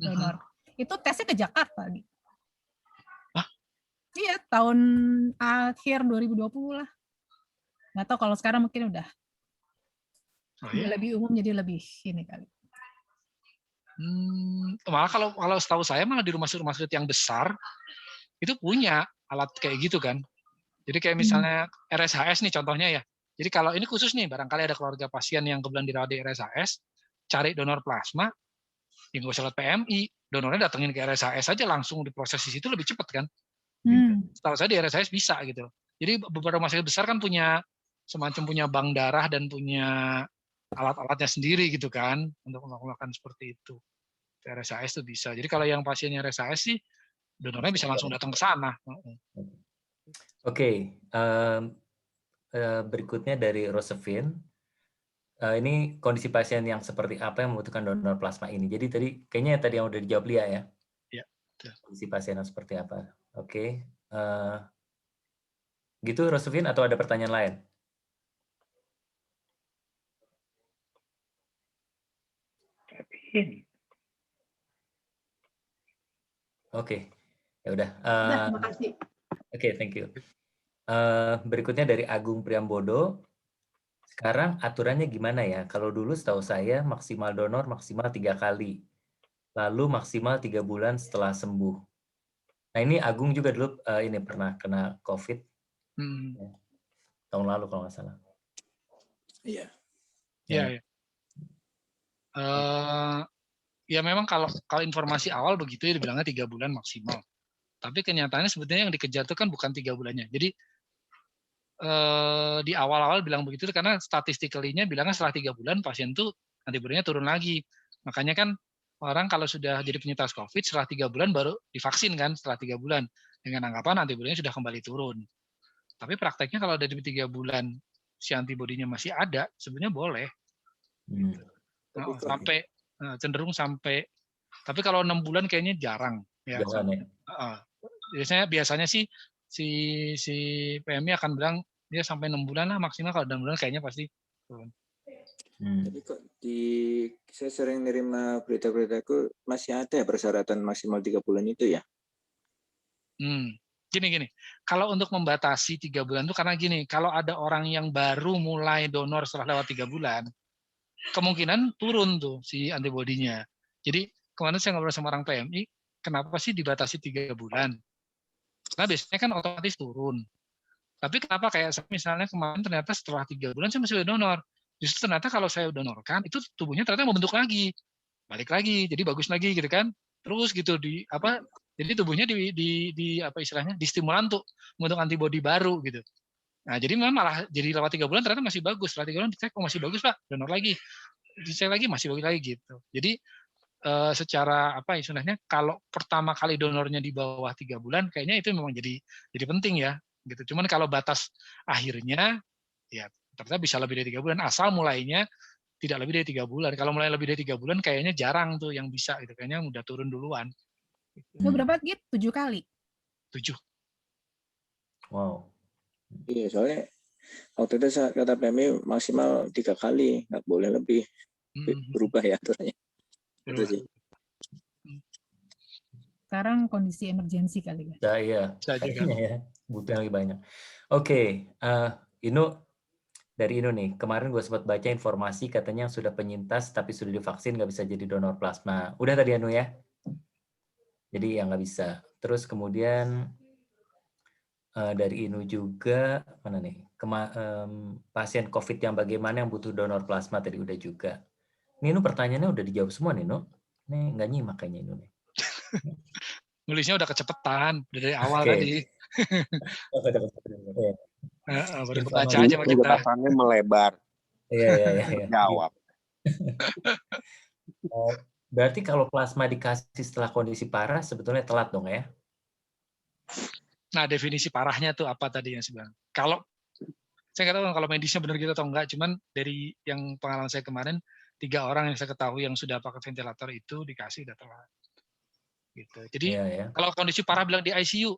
donor. Itu tesnya ke Jakarta. Iya, tahun akhir 2020 lah. Nggak tahu kalau sekarang mungkin udah lebih umum, jadi lebih ini kali. Malah kalau setahu saya malah di rumah sakit yang besar itu punya alat kayak gitu kan. Jadi kayak misalnya RSHS nih contohnya ya. Jadi kalau ini khusus nih, barangkali ada keluarga pasien yang kebetulan dirawat di RSHS, cari donor plasma, ya nggak usah lihat PMI, donornya datengin ke RSHS aja langsung diproses di situ lebih cepat kan. Setahu saya di RSHS bisa gitu. Jadi beberapa rumah sakit besar kan punya bank darah dan punya alat-alatnya sendiri gitu kan untuk melakukan seperti itu. RSHS itu bisa. Jadi kalau yang pasiennya RSHS sih donornya bisa langsung datang ke sana. Oke. Berikutnya dari Rosevin. Ini kondisi pasien yang seperti apa yang membutuhkan donor plasma ini. Jadi kayaknya tadi yang udah dijawab Lia ya. Iya. Kondisi pasien yang seperti apa. Oke. Gitu Rosevin atau ada pertanyaan lain? Oke, ya udah. Terima kasih. Oke, thank you. Berikutnya dari Agung Priambodo. Sekarang aturannya gimana ya? Kalau dulu setahu saya maksimal donor maksimal 3 kali. Lalu maksimal 3 bulan setelah sembuh. Nah ini Agung juga dulu ini pernah kena COVID. Ya. Tahun lalu kalau nggak salah. Iya. Ya memang kalau informasi awal begitu ya dibilangnya 3 bulan maksimal. Tapi kenyataannya sebetulnya yang dikejar itu kan bukan 3 bulannya. Jadi di awal-awal bilang begitu karena statistically-nya bilangnya setelah 3 bulan pasien tuh antibodinya turun lagi. Makanya kan orang kalau sudah jadi penyintas COVID setelah 3 bulan baru divaksin kan setelah 3 bulan dengan anggapan antibodinya sudah kembali turun. Tapi prakteknya kalau dari 3 bulan si antibodinya masih ada, sebenarnya boleh. Sampai cenderung sampai, tapi kalau 6 bulan kayaknya jarang ya. Biasanya sih si PMI akan bilang dia sampai 6 bulan lah maksimal, kalau 6 bulan kayaknya pasti turun. Tapi kok saya sering nerima berita-beritaku masih ada persyaratan maksimal 3 bulan itu ya? Gini, kalau untuk membatasi 3 bulan itu karena gini, kalau ada orang yang baru mulai donor setelah lewat 3 bulan, kemungkinan turun tuh si antibodinya. Jadi kemarin saya ngobrol sama orang PMI, kenapa sih dibatasi 3 bulan? Karena biasanya kan otomatis turun. Tapi kenapa kayak misalnya kemarin ternyata setelah 3 bulan saya masih donor. Justru ternyata kalau saya donorkan itu tubuhnya ternyata membentuk lagi, balik lagi, jadi bagus lagi gitu kan. Terus gitu jadi tubuhnya di apa istilahnya distimulan untuk membentuk antibodi baru gitu. Nah, jadi memang malah jadi lewat 3 bulan ternyata masih bagus. Setelah 3 bulan dicek, oh masih bagus Pak, donor lagi. Dicek lagi masih bagus lagi gitu. Jadi secara apa istilahnya kalau pertama kali donornya di bawah 3 bulan kayaknya itu memang jadi penting ya gitu. Cuman kalau batas akhirnya ya ternyata bisa lebih dari 3 bulan asal mulainya tidak lebih dari 3 bulan. Kalau mulai lebih dari 3 bulan kayaknya jarang tuh yang bisa gitu. Kayaknya udah turun duluan. Itu berapa Git? 7 kali? 7. Wow. Iya, soalnya waktu itu kata PMI maksimal 3 kali, nggak boleh lebih. Berubah ya aturannya. Itu sih. Sekarang kondisi emergensi kali ya? Iya, kayaknya ya. Butuh yang lebih banyak. Oke, dari Inu nih. Kemarin gue sempat baca informasi katanya yang sudah penyintas tapi sudah divaksin nggak bisa jadi donor plasma. Udah tadi Anu ya? Jadi yang nggak bisa. Terus kemudian dari Inu juga, mana nih? Pasien COVID yang bagaimana yang butuh donor plasma tadi udah juga. Ini Inu pertanyaannya udah dijawab semua nih, Inu. Nih nggak nyimak kayaknya Inu nih. Nulisnya udah kecepetan dari awal tadi. Baru baca aja sama kita. Penjelasannya melebar. Iya. Jawab. Berarti kalau plasma dikasih setelah kondisi parah sebetulnya telat dong ya? Nah, definisi parahnya tuh apa tadi yang saya bilang? Kalau saya nggak tahu kalau medisnya benar gitu atau enggak, cuman dari yang pengalaman saya kemarin 3 orang yang saya ketahui yang sudah pakai ventilator itu dikasih udah telat. Gitu. Jadi kalau kondisi parah bilang di ICU,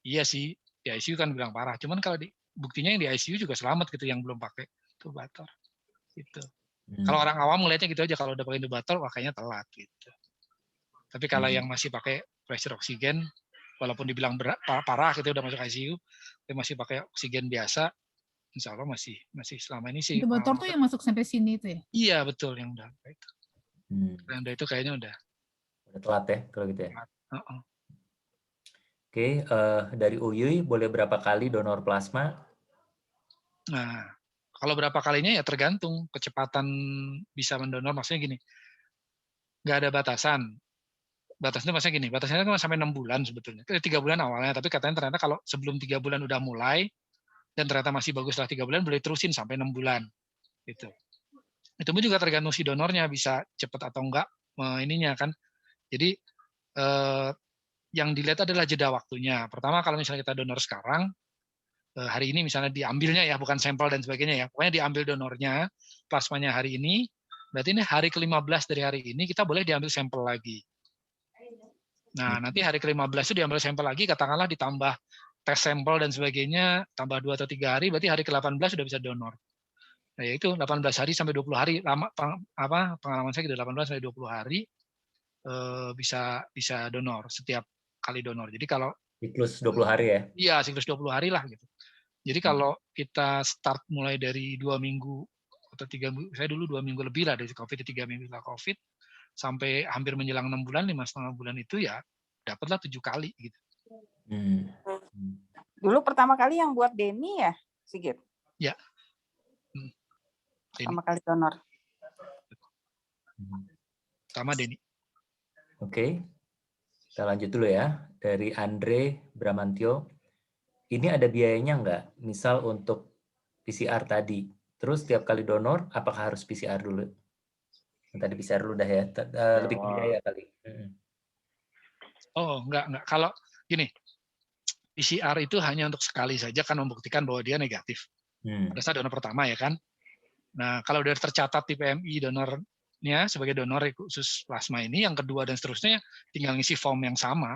iya sih di ICU kan bilang parah. Cuman kalau buktinya yang di ICU juga selamat gitu yang belum pakai intubator. Gitu. Kalau orang awam melihatnya gitu aja, kalau udah pakai intubator wah kayaknya telat gitu. Tapi kalau yang masih pakai pressure oksigen, walaupun dibilang parah gitu udah masuk ICU, tapi masih pakai oksigen biasa, insya Allah masih selama ini sih. Intubator tuh yang masuk sampai sini itu ya? Iya betul yang udah itu. Yang udah itu kayaknya udah telat ya kalau gitu ya. Oke, dari Uyuy boleh berapa kali donor plasma? Nah, kalau berapa kalinya ya tergantung kecepatan bisa mendonor. Maksudnya gini, nggak ada batasan. Batasnya maksudnya gini, batasnya kan sampai 6 bulan sebetulnya. 3 bulan awalnya, tapi katanya ternyata kalau sebelum 3 bulan udah mulai dan ternyata masih bagus setelah 3 bulan boleh terusin sampai 6 bulan. Gitu. Itu pun juga tergantung si donornya bisa cepat atau enggak ininya kan. Jadi yang dilihat adalah jeda waktunya. Pertama kalau misalnya kita donor sekarang, hari ini misalnya diambilnya ya, bukan sampel dan sebagainya ya, pokoknya diambil donornya, plasmanya hari ini, berarti ini hari ke-15 dari hari ini kita boleh diambil sampel lagi. Nah nanti hari ke-15 itu diambil sampel lagi, katakanlah ditambah tes sampel dan sebagainya, tambah 2 atau 3 hari, berarti hari ke-18 sudah bisa donor. Nah yaitu 18 hari sampai 20 hari, lama pengalaman saya gitu, 18 sampai 20 hari bisa donor setiap kali donor. Jadi kalau siklus 20 hari ya? Iya, siklus 20 hari lah gitu. Jadi kalau kita start mulai dari 2 minggu atau 3 minggu, saya dulu 2 minggu lebih lah dari COVID, 3 minggu setelah COVID, sampai hampir menjelang 6 bulan, 5,5 bulan itu ya dapatlah 7 kali gitu. Dulu pertama kali yang buat Denny ya, Sigit? Ya. Pertama kali donor. utama, Denny. Oke, kita lanjut dulu ya. Dari Andre Bramantio, ini ada biayanya nggak? Misal untuk PCR tadi, terus tiap kali donor, apakah harus PCR dulu? Tadi PCR dulu dah ya, lebih ke biaya kali. Oh, enggak. Kalau gini, PCR itu hanya untuk sekali saja kan membuktikan bahwa dia negatif. Pada saat donor pertama ya kan. Nah, kalau udah tercatat di PMI donornya sebagai donor khusus plasma ini, yang kedua dan seterusnya tinggal ngisi form yang sama,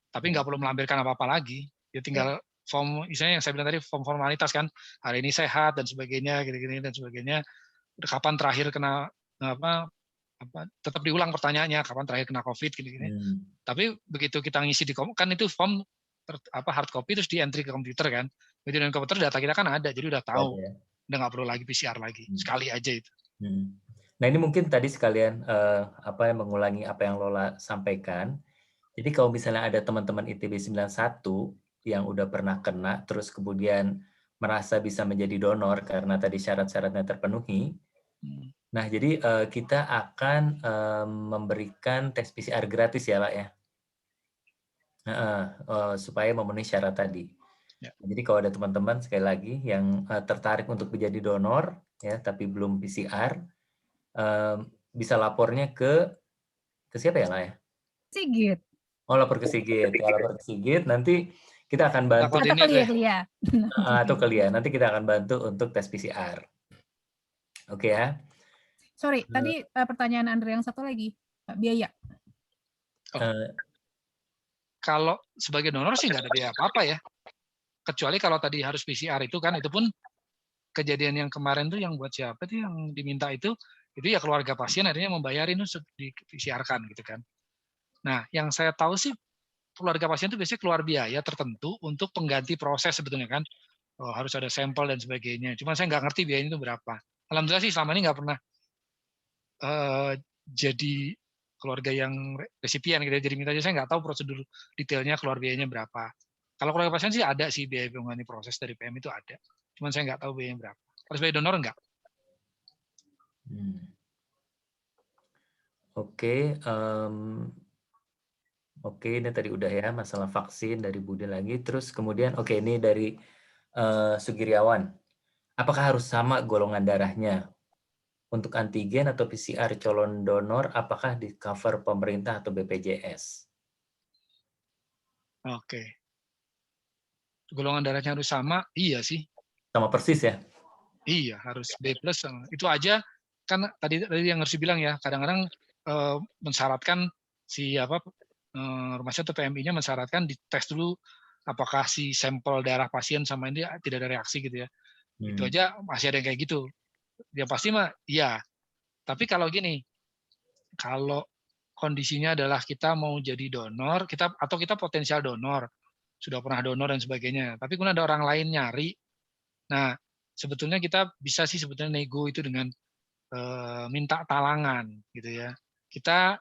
tapi nggak perlu melampirkan apa-apa lagi. Dia tinggal form, misalnya yang saya bilang tadi form formalitas kan, hari ini sehat dan sebagainya, gini-gini dan sebagainya. Kapan terakhir kena apa tetap diulang pertanyaannya, kapan terakhir kena COVID gini-gini. Tapi begitu kita ngisi di kan itu form hard copy terus di entry ke komputer kan. Begitu di komputer data kita kan ada, jadi udah tahu. Udah nggak perlu lagi PCR lagi, sekali aja itu. Nah ini mungkin tadi sekalian mengulangi apa yang Lola sampaikan. Jadi kalau misalnya ada teman-teman ITB 91 yang udah pernah kena, terus kemudian merasa bisa menjadi donor karena tadi syarat-syaratnya terpenuhi, nah jadi kita akan memberikan tes PCR gratis ya Pak ya, supaya memenuhi syarat tadi. Jadi kalau ada teman-teman sekali lagi yang tertarik untuk menjadi donor ya tapi belum PCR, bisa lapornya ke siapa ya lah ya? Sigit. Oh lapor ke Sigit. Kalau lapor ke Sigit nanti kita akan bantu atau ke Lia. Atau ke Lia. Nanti kita akan bantu untuk tes PCR. Oke ya. Sorry, tadi pertanyaan Andre yang satu lagi, biaya. Kalau sebagai donor sih nggak ada biaya apa-apa ya. Kecuali kalau tadi harus PCR itu kan, itu pun kejadian yang kemarin tuh yang buat siapa tuh yang diminta itu ya keluarga pasien akhirnya membayarin untuk di PCR-kan gitu kan. Nah, yang saya tahu sih keluarga pasien itu biasanya keluar biaya tertentu untuk pengganti proses sebetulnya kan. Oh, harus ada sampel dan sebagainya. Cuma saya nggak ngerti biayanya itu berapa. Alhamdulillah sih selama ini nggak pernah jadi keluarga yang resipien gitu. Jadi minta aja, saya nggak tahu prosedur detailnya keluar biayanya berapa. Kalau keluarga pasien sih ada sih biaya pengganti proses dari PM itu ada. Cuman saya nggak tahu biayanya berapa. Harus biaya donor nggak? Oke, ini tadi udah ya masalah vaksin dari Budi lagi. Terus kemudian ini dari Sugiriawan. Apakah harus sama golongan darahnya? Untuk antigen atau PCR calon donor, apakah di cover pemerintah atau BPJS? Oke. Golongan darahnya harus sama, iya sih. Sama persis ya? Iya, harus B+. Itu aja kan tadi yang harus dibilang ya, kadang-kadang mensyaratkan si rumah sakit atau PMI-nya mensyaratkan dites dulu apakah si sampel darah pasien sama ini tidak ada reaksi gitu ya. Itu aja masih ada yang kayak gitu. Yang pasti mah iya. Tapi kalau gini, kalau kondisinya adalah kita mau jadi donor, kita potensial donor, sudah pernah donor dan sebagainya. Tapi kemudian ada orang lain nyari. Nah, sebetulnya kita bisa sih sebetulnya nego itu dengan minta talangan gitu ya. Kita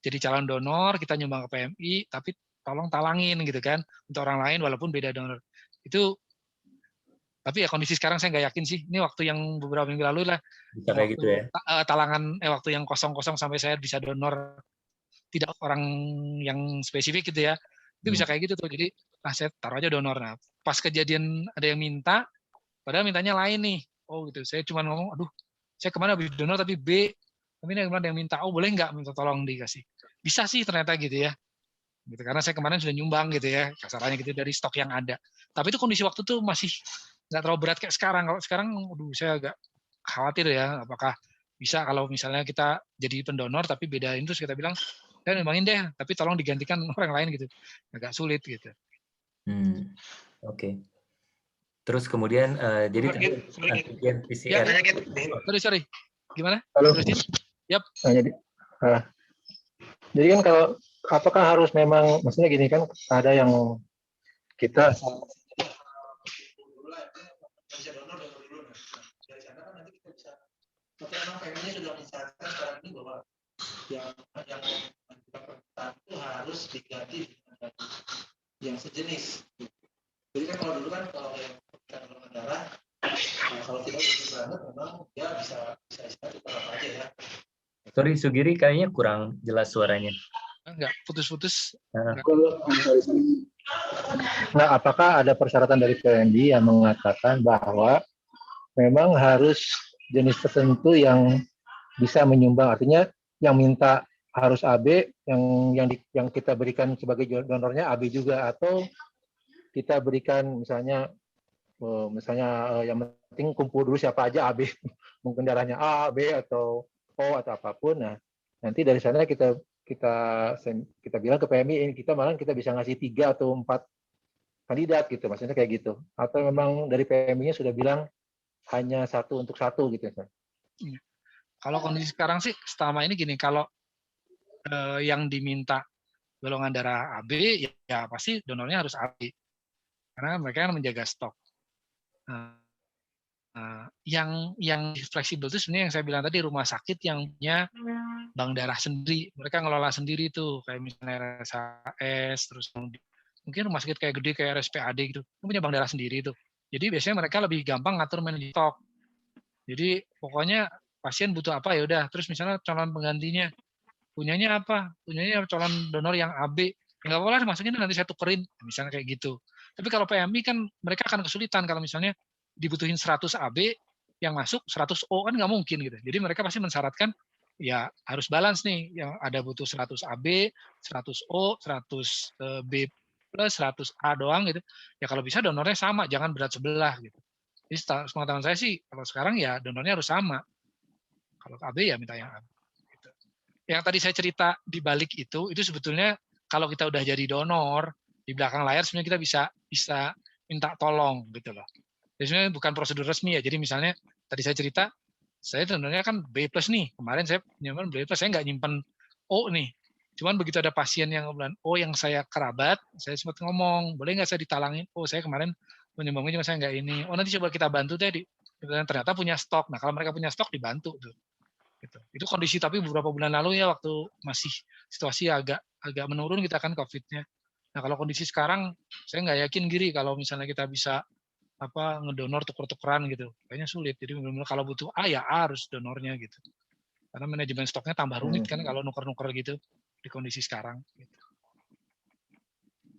jadi calon donor, kita nyumbang ke PMI, tapi tolong talangin gitu kan untuk orang lain walaupun beda donor. Itu tapi ya kondisi sekarang saya nggak yakin sih. Ini waktu yang beberapa minggu lalu lah. Bisa kayak gitu ya. Talangan waktu yang kosong-kosong sampai saya bisa donor tidak orang yang spesifik gitu ya. Itu bisa kayak gitu tuh. Jadi saya taruh aja donor. Nah, pas kejadian ada yang minta, padahal mintanya lain nih. Oh gitu. Saya cuma ngomong, aduh, saya kemana habis donor tapi B. Tapi ini ada yang minta, oh boleh nggak minta tolong dikasih. Bisa sih ternyata gitu ya. Gitu, karena saya kemarin sudah nyumbang gitu ya, kasarannya gitu dari stok yang ada. Tapi itu kondisi waktu tuh masih nggak terlalu berat kayak sekarang. Kalau sekarang, aduh saya agak khawatir ya, apakah bisa kalau misalnya kita jadi pendonor tapi bedain terus kita bilang, saya nyumbangin deh, tapi tolong digantikan orang lain gitu. Agak sulit gitu. Oke. Terus kemudian jadi antigen PCR. Sorry. Gimana? Halo. Terusin. Yap. Nah, jadi kan kalau apakah harus memang, maksudnya gini kan, ada yang kita sudah mencatatkan sekarang ini bahwa yang itu harus diganti dengan yang sejenis. Jadi kan kalau dulu kan kalau yang golongan darah, kalau tidak begitu banget memang dia bisa istilah kita apa aja ya. Sorry Sugiri, kayaknya kurang jelas suaranya. Enggak, putus-putus. Nah, apakah ada persyaratan dari PMI yang mengatakan bahwa memang harus jenis tertentu yang bisa menyumbang, artinya yang minta harus AB, yang kita berikan sebagai donornya AB juga, atau kita berikan misalnya yang penting kumpul dulu siapa aja AB, mungkin darahnya A, B atau O atau apapun. Nah, nanti dari sana kita bilang ke PMI, kita bisa ngasih 3 atau 4 kandidat gitu, maksudnya kayak gitu. Atau memang dari PMI-nya sudah bilang hanya 1 untuk 1 gitu ya. Kalau kondisi sekarang sih selama ini gini, kalau yang diminta golongan darah AB ya pasti donornya harus AB karena mereka kan menjaga stok. Yang fleksibel itu sebenarnya yang saya bilang tadi, rumah sakit yang punya bank darah sendiri, mereka ngelola sendiri tuh, kayak misalnya RSAS, terus mungkin rumah sakit kayak gede kayak RSPAD gitu, punya bank darah sendiri tuh. Jadi biasanya mereka lebih gampang ngatur manajemen stok. Jadi pokoknya pasien butuh apa ya udah, terus misalnya calon penggantinya punyanya apa, punyanya calon donor yang AB, nggak boleh masukin nanti saya tukerin, misalnya kayak gitu. Tapi kalau PMI kan mereka akan kesulitan kalau misalnya dibutuhin 100 AB yang masuk 100 O kan nggak mungkin gitu. Jadi mereka pasti mensyaratkan ya harus balance nih, yang ada butuh 100 AB, 100 O, 100 B plus, 100 A doang gitu. Ya kalau bisa donornya sama, jangan berat sebelah gitu. Jadi sepengetahuan saya sih kalau sekarang ya donornya harus sama. Kalau AB ya minta yang AB. Gitu. Yang tadi saya cerita di balik itu sebetulnya kalau kita udah jadi donor di belakang layar sebenarnya kita bisa minta tolong gitu loh. Jadi sebenarnya bukan prosedur resmi ya. Jadi misalnya tadi saya cerita, saya donornya kan B plus nih. Kemarin saya nyimpan B plus, saya nggak nyimpan O nih. Cuman begitu ada pasien yang bilang, oh yang saya kerabat, saya sempat ngomong, boleh nggak saya ditalangin? Oh saya kemarin menyumbangnya cuma saya nggak ini. Oh nanti coba kita bantu deh. Ternyata punya stok. Nah kalau mereka punya stok dibantu tuh. Gitu. Itu kondisi tapi beberapa bulan lalu ya, waktu masih situasi agak menurun kita kan COVID-nya. Nah kalau kondisi sekarang, saya nggak yakin Giri kalau misalnya kita bisa ngedonor tuker-tukeran gitu. Kayaknya sulit. Jadi benar-benar kalau butuh A ya A harus donornya gitu. Karena manajemen stoknya tambah rumit kan kalau nuker-nuker gitu di kondisi sekarang. Gitu.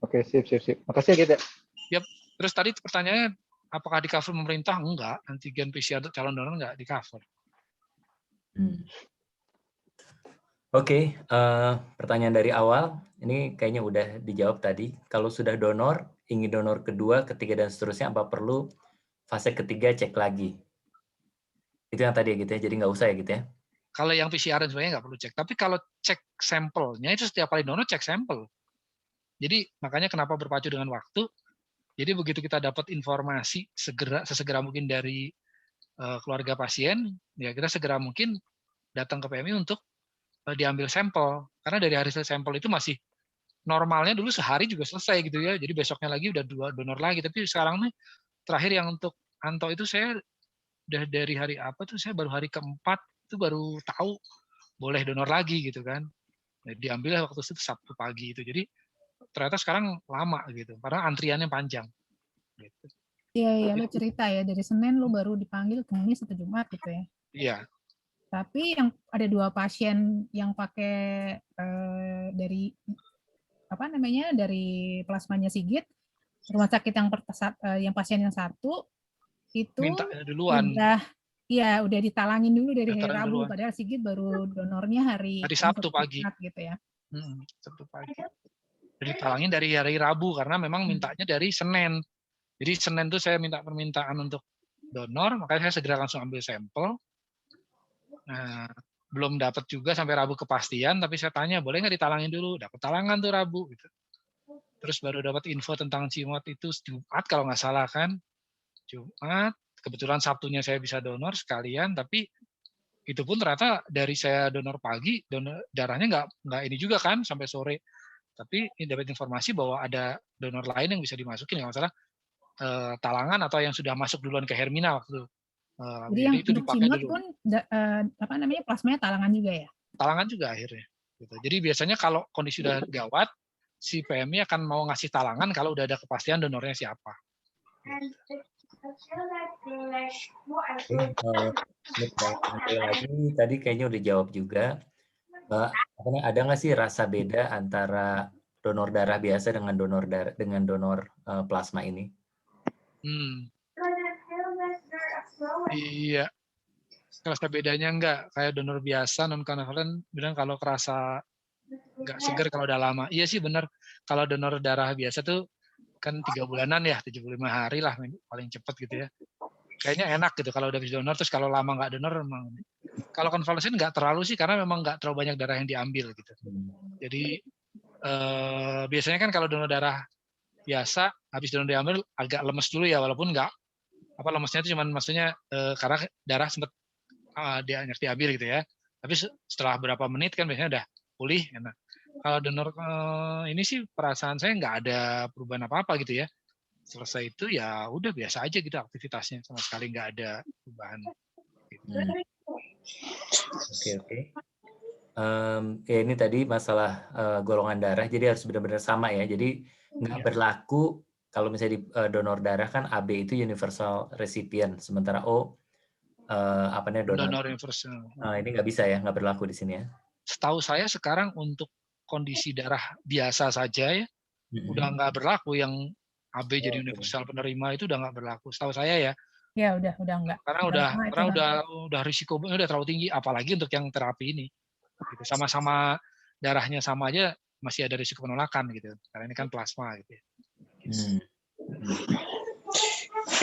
Oke, sip. Makasih ya Gita. Yap. Terus tadi pertanyaannya, apakah di cover pemerintah? Enggak. Antigen PCR calon donor enggak di cover. Oke, pertanyaan dari awal, ini kayaknya udah dijawab tadi. Kalau sudah donor, ingin donor kedua, ketiga, dan seterusnya, apa perlu fase ketiga cek lagi? Itu yang tadi ya gitu ya, jadi nggak usah ya gitu ya? Kalau yang PCR sebenarnya nggak perlu cek. Tapi kalau cek sampelnya itu setiap kali donor cek sampel. Jadi makanya kenapa berpacu dengan waktu. Jadi begitu kita dapat informasi sesegera mungkin dari keluarga pasien, ya kita segera mungkin datang ke PMI untuk diambil sampel. Karena dari hasil sampel itu masih normalnya dulu sehari juga selesai gitu ya. Jadi besoknya lagi udah 2 donor lagi. Tapi sekarang nih terakhir yang untuk Anto itu saya udah dari hari apa tuh, saya baru hari keempat itu baru tahu boleh donor lagi gitu kan. Nah, diambilnya waktu itu Sabtu pagi itu. Jadi ternyata sekarang lama gitu. Karena antriannya panjang. Gitu. Iya, lu cerita ya dari Senin lu baru dipanggil Kamis atau Jumat gitu ya. Iya. Tapi yang ada 2 pasien yang pakai dari dari plasmanya Sigit, rumah sakit yang pasien yang satu itu minta duluan. Udah ditalangin dulu dari hari Rabu, padahal Sigit baru donornya hari Sabtu pagi gitu ya. Sabtu pagi. Jadi ditalangin dari hari Rabu karena memang mintanya dari Senin. Jadi Senin tuh saya minta permintaan untuk donor, makanya saya segera langsung ambil sampel. Nah, belum dapat juga sampai Rabu kepastian, tapi saya tanya boleh nggak ditalangin dulu? Dapat talangan tuh Rabu gitu. Terus baru dapat info tentang Cimot itu Jumat kalau nggak salah kan. Jumat, kebetulan Sabtunya saya bisa donor sekalian, tapi itu pun ternyata dari saya donor pagi, darahnya nggak ini juga kan sampai sore. Tapi dapat informasi bahwa ada donor lain yang bisa dimasukin, nggak masalah talangan atau yang sudah masuk duluan ke Hermina waktu. Jadi yang itu dipakai dulu. Pun plasmanya talangan juga ya? Talangan juga akhirnya. Gitu. Jadi biasanya kalau kondisi sudah gawat, si PMI akan mau ngasih talangan kalau udah ada kepastian donornya siapa. Lagi tadi kayaknya udah jawab juga. Ada nggak sih rasa beda antara donor darah biasa dengan donor plasma ini? Iya. Kerasa bedanya enggak? Kayak donor biasa non konvalesen bilang kalau kerasa nggak seger kalau udah lama. Iya sih benar. Kalau donor darah biasa tuh kan 3 bulanan ya, 75 hari lah paling cepat gitu ya. Kayaknya enak gitu kalau udah bisa donor, terus kalau lama nggak donor memang. Kalau konvalesen nggak terlalu sih karena memang nggak terlalu banyak darah yang diambil gitu. Jadi biasanya kan kalau donor darah biasa habis donor diambil agak lemes dulu ya, walaupun nggak lemesnya itu cuman maksudnya karena darah sempat dia diambil gitu ya. Tapi setelah berapa menit kan biasanya udah pulih. Nah, kalau donor ini sih perasaan saya nggak ada perubahan apa-apa gitu ya. Selesai itu ya udah biasa aja gitu aktivitasnya, sama sekali nggak ada perubahan. Gitu. Oke. Ya ini tadi masalah golongan darah, jadi harus benar-benar sama ya. Jadi nggak berlaku kalau misalnya di donor darah kan AB itu universal recipient, sementara O donor universal. Ini nggak bisa ya, nggak berlaku di sini ya. Setahu saya sekarang untuk kondisi darah biasa saja ya, udah nggak berlaku yang AB jadi universal penerima itu udah nggak berlaku. Setahu saya ya. Ya udah enggak. Karena udah risikonya udah terlalu tinggi, apalagi untuk yang terapi ini. Gitu. Sama-sama darahnya sama aja masih ada risiko penolakan gitu. Karena ini kan plasma gitu.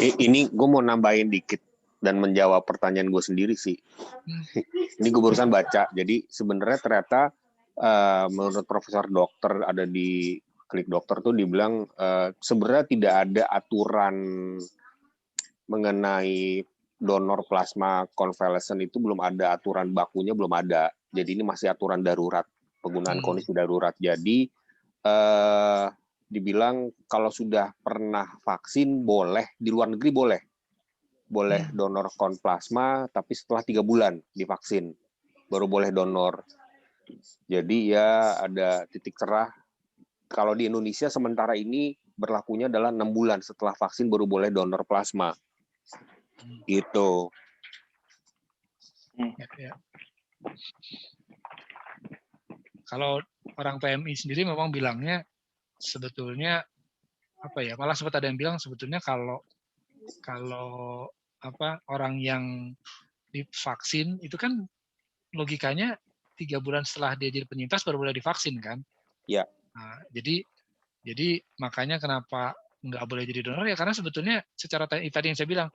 Ini gue mau nambahin dikit dan menjawab pertanyaan gue sendiri sih. Ini gue barusan baca. Jadi sebenarnya ternyata menurut profesor dokter ada di Klik Dokter tuh dibilang sebenarnya tidak ada aturan mengenai donor plasma konvalesen itu, belum ada aturan bakunya, belum ada. Jadi ini masih aturan darurat, penggunaan kondisi darurat. Jadi dibilang kalau sudah pernah vaksin boleh, di luar negeri boleh donor konplasma, tapi setelah 3 bulan divaksin baru boleh donor. Jadi ya ada titik cerah. Kalau di Indonesia sementara ini berlakunya adalah 6 bulan setelah vaksin baru boleh donor plasma. Gitu. Ya. Kalau orang PMI sendiri memang bilangnya sebetulnya malah sempat ada yang bilang sebetulnya kalau orang yang divaksin itu kan logikanya 3 bulan setelah dia jadi penyintas baru boleh divaksin kan? Ya. Nah, jadi makanya kenapa nggak boleh jadi donor ya karena sebetulnya secara tadi yang saya bilang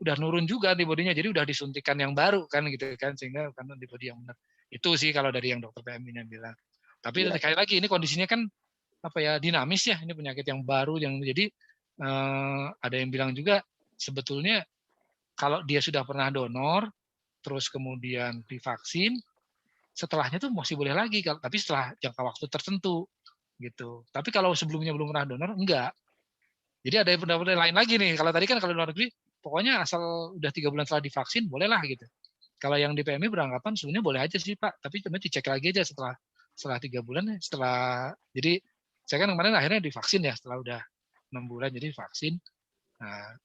udah nurun juga antibodinya, jadi udah disuntikan yang baru kan gitu kan, sehingga bukan antibodi yang benar. Itu sih kalau dari yang dokter PMI-nya bilang. Tapi sekali lagi ini kondisinya kan dinamis ya, ini penyakit yang baru yang jadi ada yang bilang juga sebetulnya kalau dia sudah pernah donor terus kemudian divaksin setelahnya tuh masih boleh lagi, tapi setelah jangka waktu tertentu gitu. Tapi kalau sebelumnya belum pernah donor enggak. Jadi ada pendapat lain lagi nih. Kalau tadi kan kalau luar negeri pokoknya asal udah 3 bulan setelah divaksin bolehlah gitu. Kalau yang di PMI beranggapan sebenarnya boleh aja sih Pak, tapi cuma dicek lagi aja setelah 3 bulan jadi saya kan kemarin akhirnya divaksin ya setelah udah 6 bulan jadi vaksin. Nah,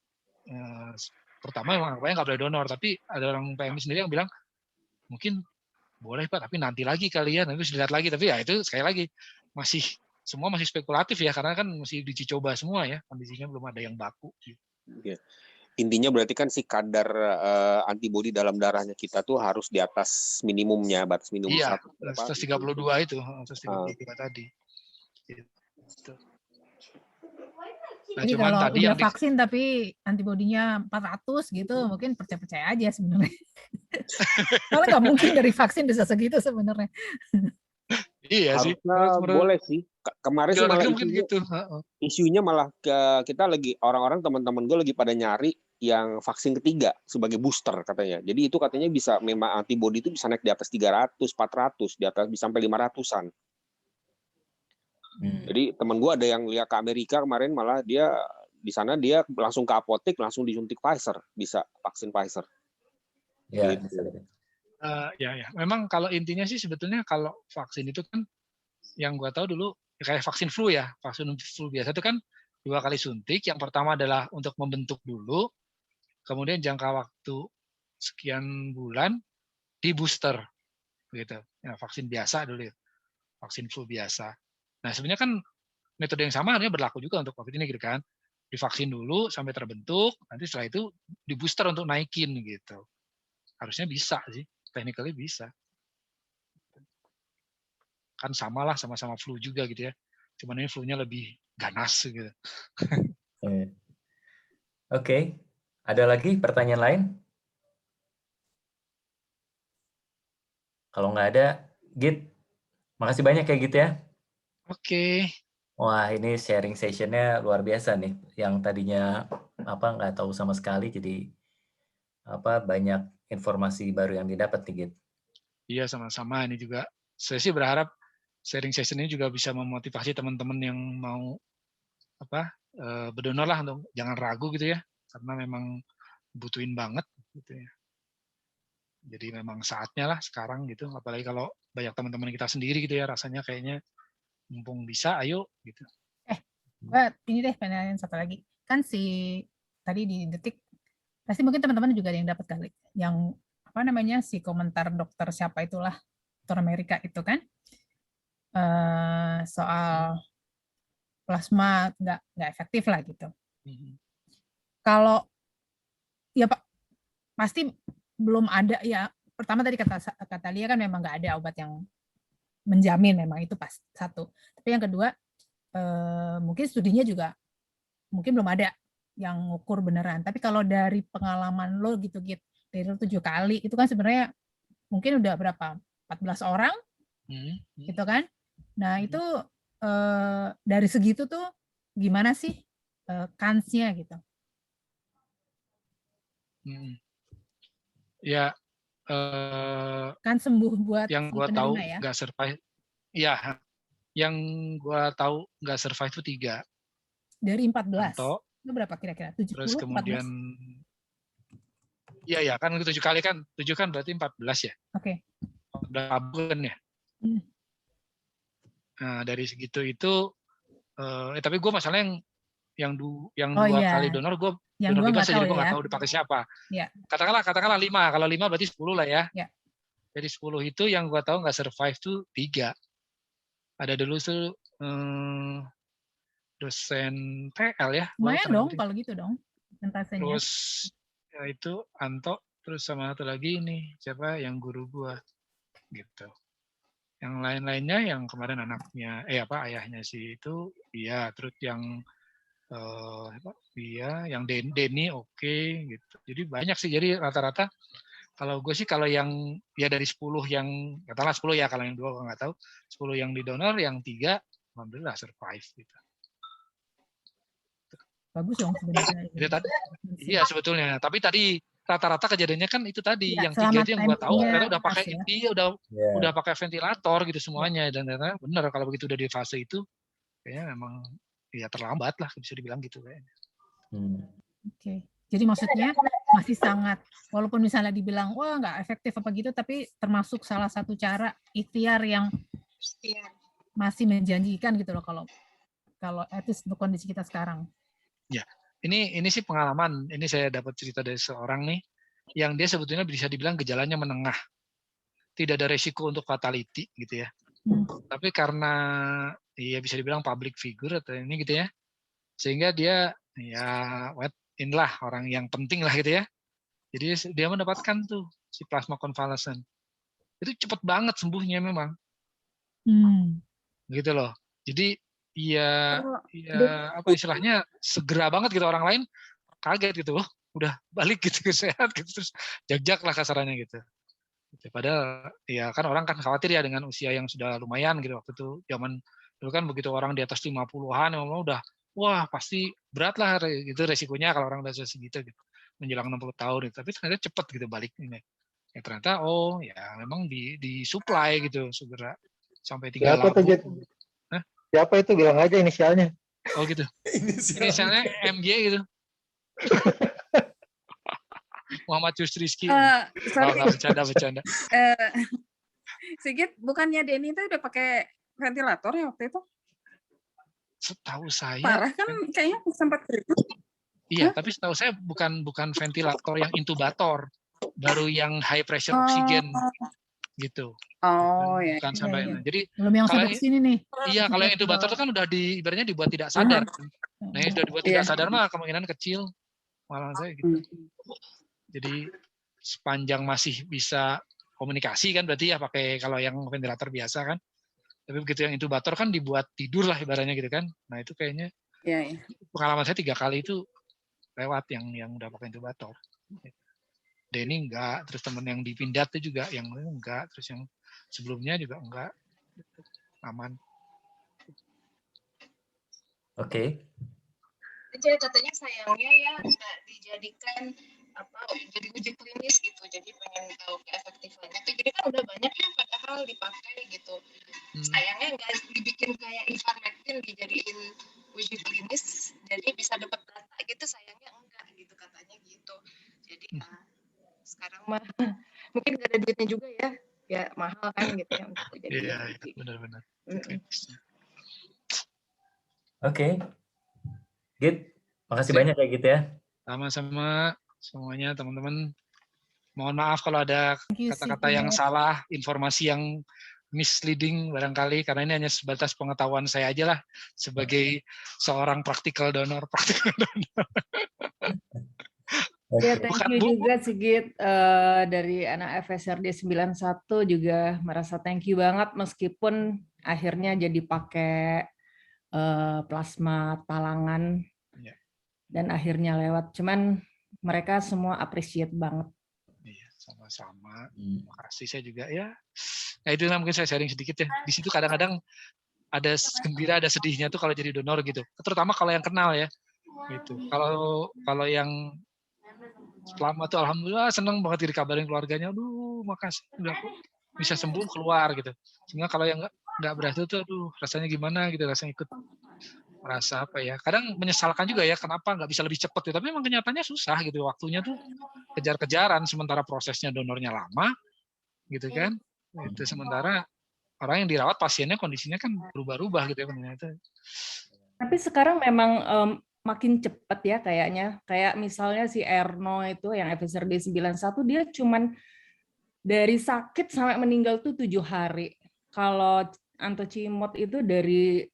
pertama memang nggak boleh donor, tapi ada orang PMI sendiri yang bilang mungkin boleh Pak, tapi nanti lagi kalian nanti dilihat lagi, tapi ya itu sekali lagi semua masih spekulatif ya karena kan masih diuji coba semua ya, kondisinya belum ada yang baku. Ya. Intinya berarti kan si kadar antibodi dalam darahnya kita tuh harus di atas minimumnya, batas minimum 132 itu, 132 tadi. Gitu. Nah, jadi cuman kalau tadi udah vaksin tapi antibodinya 400 gitu, mungkin percaya aja sebenarnya. Kalau nggak mungkin dari vaksin bisa segitu sebenarnya. Iya sih. Boleh sih. Kemarin sih malah isunya malah kita lagi orang-orang teman-teman gue lagi pada nyari yang vaksin ketiga sebagai booster katanya. Jadi itu katanya bisa memang antibodi itu bisa naik di atas 300, 400, di atas bisa sampai 500-an. Jadi teman gue ada yang lihat ke Amerika kemarin malah dia di sana dia langsung ke apotek langsung disuntik Pfizer, bisa vaksin Pfizer. Ya. Gitu. Ya. Memang kalau intinya sih sebetulnya kalau vaksin itu kan yang gua tahu dulu kayak vaksin flu ya. Vaksin flu biasa itu kan 2 kali suntik. Yang pertama adalah untuk membentuk dulu, kemudian jangka waktu sekian bulan di booster. gitu. Ya, vaksin biasa dulu ya, vaksin flu biasa. Nah sebenarnya kan metode yang sama harusnya berlaku juga untuk COVID ini gitu kan. Divaksin dulu sampai terbentuk, nanti setelah itu di booster untuk naikin gitu. Harusnya bisa sih, technically bisa. Kan samalah, sama-sama flu juga gitu ya. Cuman ini flu-nya lebih ganas gitu. Oke. Ada lagi pertanyaan lain? Kalau nggak ada, Git, makasih banyak ya Git ya. Oke. Wah, ini sharing sessionnya luar biasa nih. Yang tadinya nggak tahu sama sekali, jadi banyak informasi baru yang didapat nih Git. Iya, sama-sama. Ini juga saya sih berharap sharing session ini juga bisa memotivasi teman-teman yang mau berdonor lah, untuk jangan ragu gitu ya, karena memang butuhin banget gitu ya. Jadi memang saatnya lah sekarang gitu, apalagi kalau banyak teman-teman kita sendiri gitu ya, rasanya kayaknya mumpung bisa, ayo gitu. Ini deh pertanyaan satu lagi. Kan tadi di Detik, pasti mungkin teman-teman juga ada yang dapat kali, yang si komentar dokter siapa itulah, dokter Amerika itu kan, soal plasma nggak efektif lah gitu. Kalau ya Pak, pasti belum ada ya. Pertama tadi kata Lia kan memang nggak ada obat yang menjamin, memang itu pas satu. Tapi yang kedua, mungkin studinya juga mungkin belum ada yang ngukur beneran. Tapi kalau dari pengalaman lo gitu Git, dari 7 kali itu kan sebenarnya mungkin udah berapa? 14 orang gitu kan. Nah itu dari segitu tuh gimana sih kansnya gitu? Ya kan sembuh buat yang gua tahu nggak survive. Iya, yang gua tahu nggak survive itu 3 dari 14. Anto, itu berapa kira-kira? 70, terus kemudian 14? Iya kan 7 kali kan, 7 kan berarti 14 ya. Oke. 14 bulan ya. Nah dari segitu itu tapi gue masalahnya yang 2 kali donor, gue donor bebas jadi gue nggak tahu dipakai siapa. Ya. Katakanlah 5, kalau 5 berarti 10 lah ya. Ya. Jadi 10 itu yang gue tahu nggak survive tuh 3. Ada dulu tuh dosen PL ya. Lumayan dong kalau gitu dong. Terus ya itu Anto, terus sama satu lagi ini siapa yang guru gue gitu. Yang lain-lainnya yang kemarin anaknya ayahnya sih itu iya, terus yang yang Denny oke, gitu. Jadi banyak sih, jadi rata-rata kalau gue sih kalau yang ya dari 10 yang katakanlah 10 ya, kalau yang 2 gue nggak tahu, 10 yang didonor, yang 3 alhamdulillah survive gitu. Bagus dong sebenarnya. Iya sebetulnya, tapi tadi rata-rata kejadiannya kan itu tadi yang 3 itu yang gue tahu karena udah pakai udah pakai ventilator gitu semuanya, dan ternyata benar kalau begitu udah di fase itu kayaknya memang ya terlambat lah bisa dibilang gitu kayaknya. Oke. Jadi maksudnya masih sangat, walaupun misalnya dibilang wah nggak efektif apa gitu, tapi termasuk salah satu cara ikhtiar yang masih menjanjikan gitu loh kalau etis untuk kondisi kita sekarang. Ya, ini sih pengalaman. Ini saya dapat cerita dari seorang nih, yang dia sebetulnya bisa dibilang gejalanya menengah, tidak ada resiko untuk fatality gitu ya. Tapi karena ya bisa dibilang public figure atau ini gitu ya, sehingga dia ya inilah orang yang penting lah gitu ya. Jadi dia mendapatkan tuh si plasma convalescent. Itu cepat banget sembuhnya memang. Gitu loh. Jadi ya apa istilahnya segera banget gitu, orang lain kaget gitu, loh udah balik gitu sehat gitu, terus jag-jag lah kasarannya gitu. Padahal ya kan orang kan khawatir ya dengan usia yang sudah lumayan gitu, waktu itu zaman dulu kan begitu orang di atas 50-an memang udah wah pasti berat lah gitu resikonya kalau orang udah segitu gitu, menjelang 60 tahun gitu. Tapi ternyata cepat gitu balik ini. Ya ternyata ya memang di supply gitu segera sampai 3 labu. Siapa itu, bilang aja inisialnya. Oh gitu. Inisialnya MG gitu. Muhammad Yusriski. Bercanda. Sigit, bukannya Denny itu udah pakai ventilator ya waktu itu? Setahu saya. Parah kan kayaknya sempat gitu. Iya, tapi setahu saya bukan ventilator yang intubator, baru yang high pressure oksigen. gitu. Oh ya. Bukan sampai. Iya. Jadi Belum yang kalau sampai ke sini nih. iya, kalau yang inkubator itu kan udah ibaratnya dibuat tidak sadar. Nah, yang sudah dibuat tidak sadar mah kemungkinan kecil, malah saya gitu. Jadi sepanjang masih bisa komunikasi kan berarti ya pakai kalau yang ventilator biasa kan. Tapi begitu yang inkubator kan dibuat tidur lah ibaratnya gitu kan. Nah itu kayaknya pengalaman saya 3 kali itu lewat yang udah pakai inkubator. Denny enggak, terus teman yang di Pindad itu juga yang enggak, terus yang sebelumnya juga enggak. Aman. Oke. Jadi katanya sayangnya ya nggak dijadikan jadi uji klinis gitu, jadi pengen tahu keefektifannya tuh, jadi kan udah banyak yang padahal dipakai gitu. Sayangnya nggak dibikin kayak ivermectin dijadiin uji klinis, jadi bisa dapat data gitu, sayangnya enggak gitu katanya gitu. Jadi sekarang mah mungkin nggak ada duitnya juga ya mahal kan gitu ya untuk jadi. Iya, benar-benar. Oke. Git, makasih banyak kayak gitu ya. Sama-sama semuanya teman-teman. Mohon maaf kalau ada kata-kata yang salah, informasi yang misleading barangkali, karena ini hanya sebatas pengetahuan saya aja lah sebagai seorang practical donor. Ya, thank you juga Sigit, dari anak FSRD 91 juga merasa thank you banget meskipun akhirnya jadi pakai plasma talangan dan akhirnya lewat. Cuman mereka semua appreciate banget. Iya, sama-sama. Makasih saya juga ya. Nah itu mungkin saya sharing sedikit ya. Di situ kadang-kadang ada gembira, ada sedihnya tuh kalau jadi donor gitu. Terutama kalau yang kenal ya. Gitu. Kalau yang selama tuh alhamdulillah seneng banget dikabarin keluarganya. Aduh, makasih udah bisa sembuh keluar gitu. Sehingga kalau yang nggak berhasil tuh aduh rasanya gimana gitu, rasanya ikut merasa apa ya, kadang menyesalkan juga ya kenapa nggak bisa lebih cepat ya, tapi memang kenyataannya susah gitu, waktunya tuh kejar-kejaran, sementara prosesnya donornya lama gitu kan, itu sementara orang yang dirawat pasiennya kondisinya kan berubah-ubah gitu ya ternyata. Tapi sekarang memang makin cepat ya kayaknya, kayak misalnya si Erno itu yang FSRD 91 dia cuman dari sakit sampai meninggal tuh 7 hari. Kalau Anto Cimot itu dari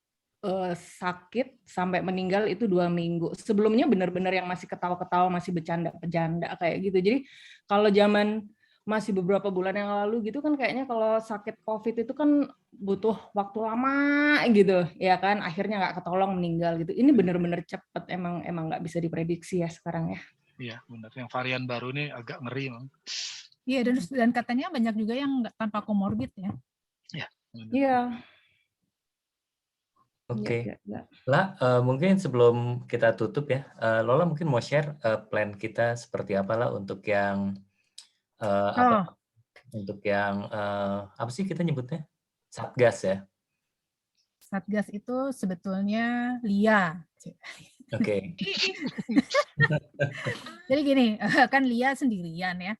sakit sampai meninggal itu 2 minggu. Sebelumnya benar-benar yang masih ketawa-ketawa, masih bercanda-bercanda kayak gitu. Jadi kalau zaman masih beberapa bulan yang lalu gitu kan kayaknya kalau sakit COVID itu kan butuh waktu lama gitu, ya kan? Akhirnya nggak ketolong meninggal gitu. Ini benar-benar cepat, emang nggak bisa diprediksi ya sekarang ya. Iya benar. Yang varian baru ini agak ngeri, Bang. Iya, dan katanya banyak juga yang tanpa komorbid ya. Iya. Oke. Lah, mungkin sebelum kita tutup ya, Lola mungkin mau share plan kita seperti apa lah untuk yang untuk yang apa sih kita nyebutnya? Satgas ya. Satgas itu sebetulnya LIA. Oke. Jadi gini, kan LIA sendirian ya.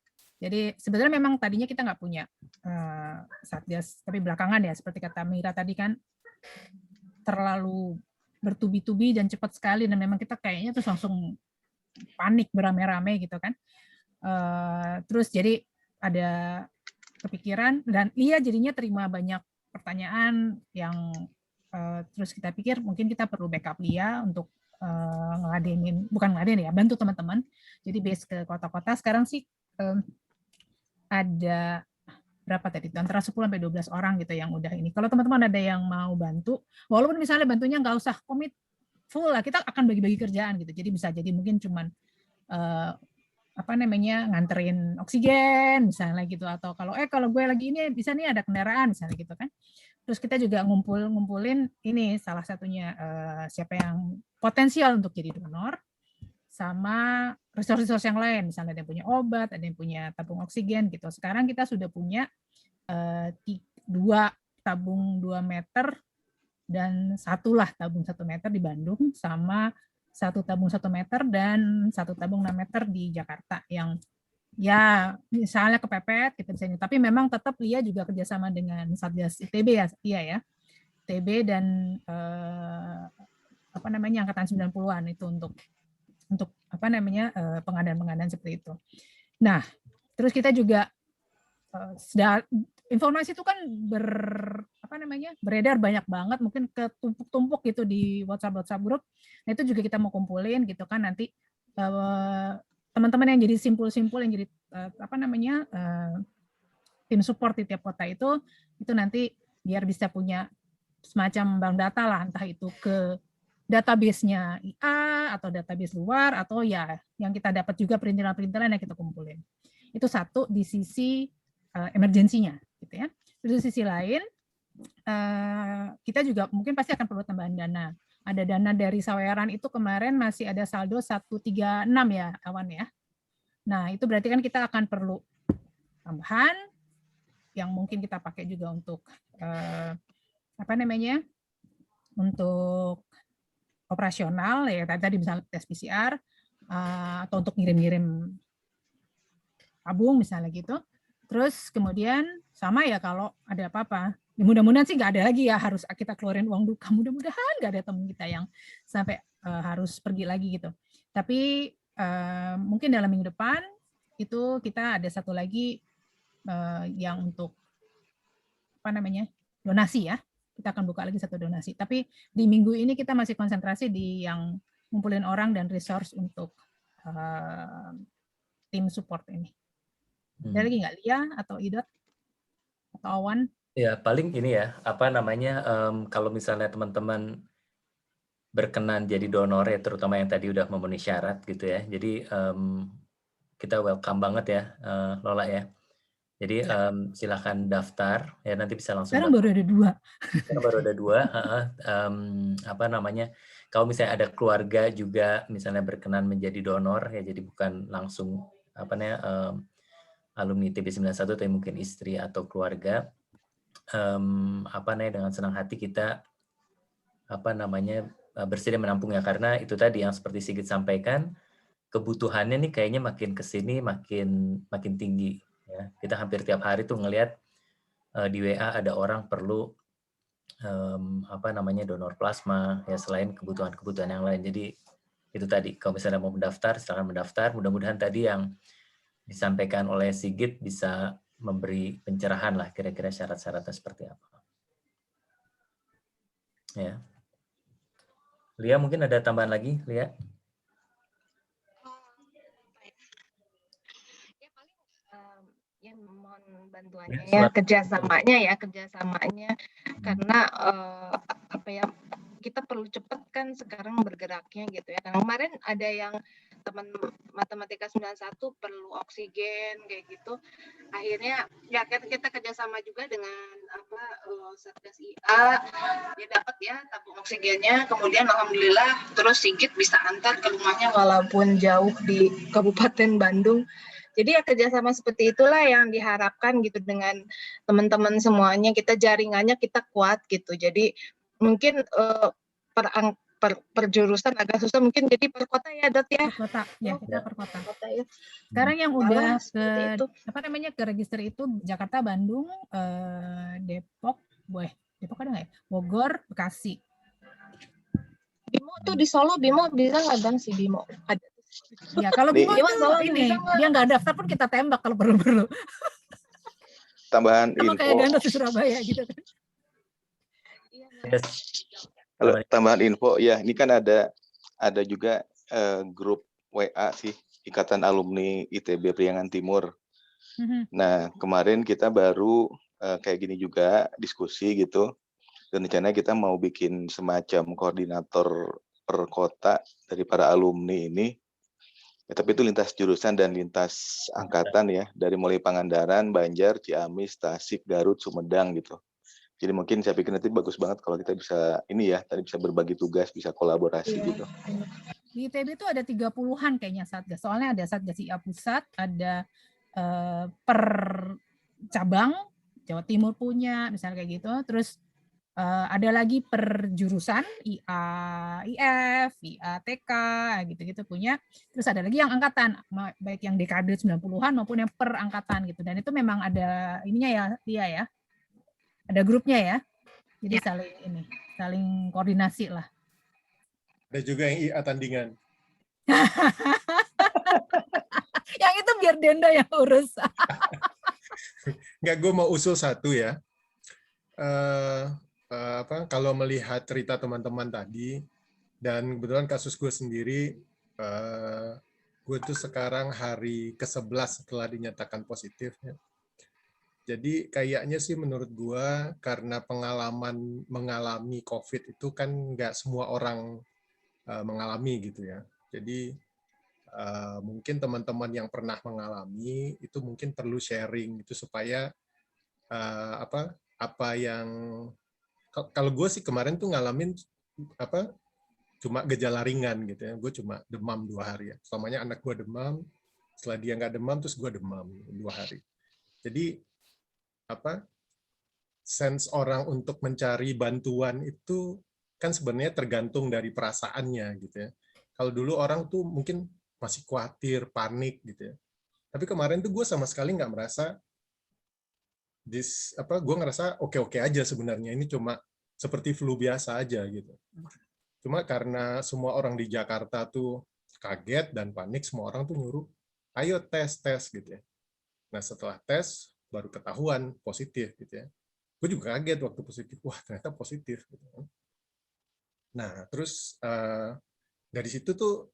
Jadi sebetulnya memang tadinya kita nggak punya Satgas, tapi belakangan ya seperti kata Mira tadi kan terlalu bertubi-tubi dan cepat sekali, dan memang kita kayaknya terus langsung panik beramai-ramai gitu kan. Terus jadi ada kepikiran, dan LIA jadinya terima banyak pertanyaan yang terus kita pikir mungkin kita perlu backup LIA untuk bantu teman-teman. Jadi base ke kota-kota sekarang sih ada berapa tadi, antara 10 sampai 12 orang gitu yang udah ini. Kalau teman-teman ada yang mau bantu, walaupun misalnya bantunya nggak usah komit full lah, kita akan bagi-bagi kerjaan gitu. Jadi bisa jadi mungkin cuman nganterin oksigen misalnya gitu, atau kalau gue lagi ini bisa nih ada kendaraan misalnya gitu kan. Terus kita juga ngumpulin ini salah satunya siapa yang potensial untuk jadi donor, sama resource yang lain, misalnya ada yang punya obat, ada yang punya tabung oksigen gitu. Sekarang kita sudah punya 2 tabung 2 meter dan 1 tabung 1 meter di Bandung, sama 1 tabung 1 meter dan 1 tabung 6 meter di Jakarta, yang ya misalnya kepepet kita bisa ini. Tapi memang tetap LIA juga kerjasama dengan Satgas ITB ya, ITB dan angkatan 90-an itu untuk pengadaan seperti itu. Nah, terus kita juga informasi itu kan beredar banyak banget, mungkin ketumpuk-tumpuk gitu di WhatsApp grup. Nah itu juga kita mau kumpulin gitu kan nanti teman-teman yang jadi simpul-simpul yang jadi tim support di tiap kota itu nanti biar bisa punya semacam bank data lah, entah itu ke database-nya IA atau database luar atau ya yang kita dapat juga perintilan-perintilan yang kita kumpulin. Itu satu di sisi emergensinya gitu ya. Terus di sisi lain kita juga mungkin pasti akan perlu tambahan dana. Ada dana dari Saweran itu kemarin masih ada saldo 136 ya kawan ya. Nah, itu berarti kan kita akan perlu tambahan yang mungkin kita pakai juga untuk untuk operasional ya tadi misalnya tes PCR atau untuk ngirim-ngirim tabung misalnya gitu. Terus kemudian sama ya kalau ada apa-apa. Ya mudah-mudahan sih nggak ada lagi ya harus kita keluarin uang duka. Mudah-mudahan nggak ada teman kita yang sampai harus pergi lagi gitu. Tapi mungkin dalam minggu depan itu kita ada satu lagi yang untuk donasi ya. Kita akan buka lagi satu donasi. Tapi di minggu ini kita masih konsentrasi di yang ngumpulin orang dan resource untuk tim support ini. Ada lagi nggak, Lia atau Idot atau Awan? Ya paling ini ya, kalau misalnya teman-teman berkenan jadi donor ya, terutama yang tadi udah memenuhi syarat gitu ya. Jadi kita welcome banget ya, Lola ya. Jadi silakan daftar ya, nanti bisa langsung. Sekarang baru ada 2. Sekarang baru ada 2. Kalau misalnya ada keluarga juga misalnya berkenan menjadi donor ya, jadi bukan langsung alumni TB91 tapi mungkin istri atau keluarga, dengan senang hati kita bersedia menampung ya, karena itu tadi yang seperti Sigit sampaikan, kebutuhannya nih kayaknya makin kesini makin tinggi ya. Kita hampir tiap hari tuh ngelihat di WA ada orang perlu donor plasma ya, selain kebutuhan yang lain. Jadi itu tadi, kalau misalnya mau mendaftar silakan mendaftar. Mudah-mudahan tadi yang disampaikan oleh Sigit bisa memberi pencerahan lah kira-kira syarat-syaratnya seperti apa. Ya. Lia mungkin ada tambahan lagi, Lia? Ya mohon bantuannya ya, kerjasamanya karena kita perlu cepat kan sekarang bergeraknya gitu ya. Karena kemarin ada yang teman matematika 91 perlu oksigen kayak gitu. Akhirnya ya kita kerjasama juga dengan Satgas IA, dia dapat ya tabung oksigennya. Kemudian alhamdulillah terus Sigit bisa antar ke rumahnya walaupun jauh di Kabupaten Bandung. Jadi ya kerjasama seperti itulah yang diharapkan gitu dengan teman-teman semuanya. Kita jaringannya kita kuat gitu. Jadi mungkin per jurusan agak susah, mungkin jadi per kota ya, Dot ya. Per kota ya, kita per kota ya. Sekarang yang udah ke register itu Jakarta, Bandung, Depok ada nggak ya? Bogor, Bekasi. Bimo tuh di Solo, Bimo bisa nggak Bang si Bimo? Ada. Ya kalau Bimo tuh ini dia nggak daftar pun kita tembak kalau perlu. Tambahan sama info. Kayak Ganda di Surabaya gitu kan. Halo, tambahan info ya, ini kan ada juga grup WA sih, Ikatan Alumni ITB Priangan Timur. Nah kemarin kita baru kayak gini juga diskusi gitu, dan rencananya kita mau bikin semacam koordinator per kota dari para alumni ini. Ya, tapi itu lintas jurusan dan lintas angkatan ya, dari mulai Pangandaran, Banjar, Ciamis, Tasik, Garut, Sumedang gitu. Jadi mungkin saya pikir nanti bagus banget kalau kita bisa tadi bisa berbagi tugas, bisa kolaborasi gitu. Di ITB itu ada 30-an kayaknya Satgas. Soalnya ada Satgas IA Pusat, ada per cabang, Jawa Timur punya, misalnya kayak gitu. Terus ada lagi per jurusan, IA IF, IA TK, gitu-gitu punya. Terus ada lagi yang angkatan, baik yang dekade 90-an maupun yang per angkatan gitu. Dan itu memang ada ininya ya, dia ya. Ada grupnya ya. Jadi saling koordinasi lah. Ada juga yang IA tandingan. Yang itu biar Denda yang urus. Nggak, gue mau usul satu ya. Kalau melihat cerita teman-teman tadi, dan kebetulan kasus gue sendiri, gue tuh sekarang hari ke-11 setelah dinyatakan positif. Ya. Jadi kayaknya sih menurut gue, karena pengalaman mengalami COVID itu kan nggak semua orang mengalami gitu ya. Jadi mungkin teman-teman yang pernah mengalami itu mungkin perlu sharing itu supaya apa yang kalau gue sih kemarin tuh ngalamin cuma gejala ringan gitu ya. Gue cuma demam 2 hari ya. Selamanya anak gue demam, setelah dia nggak demam terus gue demam 2 hari. Jadi sense orang untuk mencari bantuan itu kan sebenarnya tergantung dari perasaannya gitu ya. Kalau dulu orang tuh mungkin masih khawatir, panik gitu ya. Tapi kemarin tuh gue sama sekali nggak merasa gue ngerasa oke-oke aja sebenarnya. Ini cuma seperti flu biasa aja gitu. Cuma karena semua orang di Jakarta tuh kaget dan panik, semua orang tuh nyuruh, ayo tes gitu ya. Nah setelah tes baru ketahuan positif gitu ya. Gue juga kaget waktu positif, wah ternyata positif. Gitu. Nah terus dari situ tuh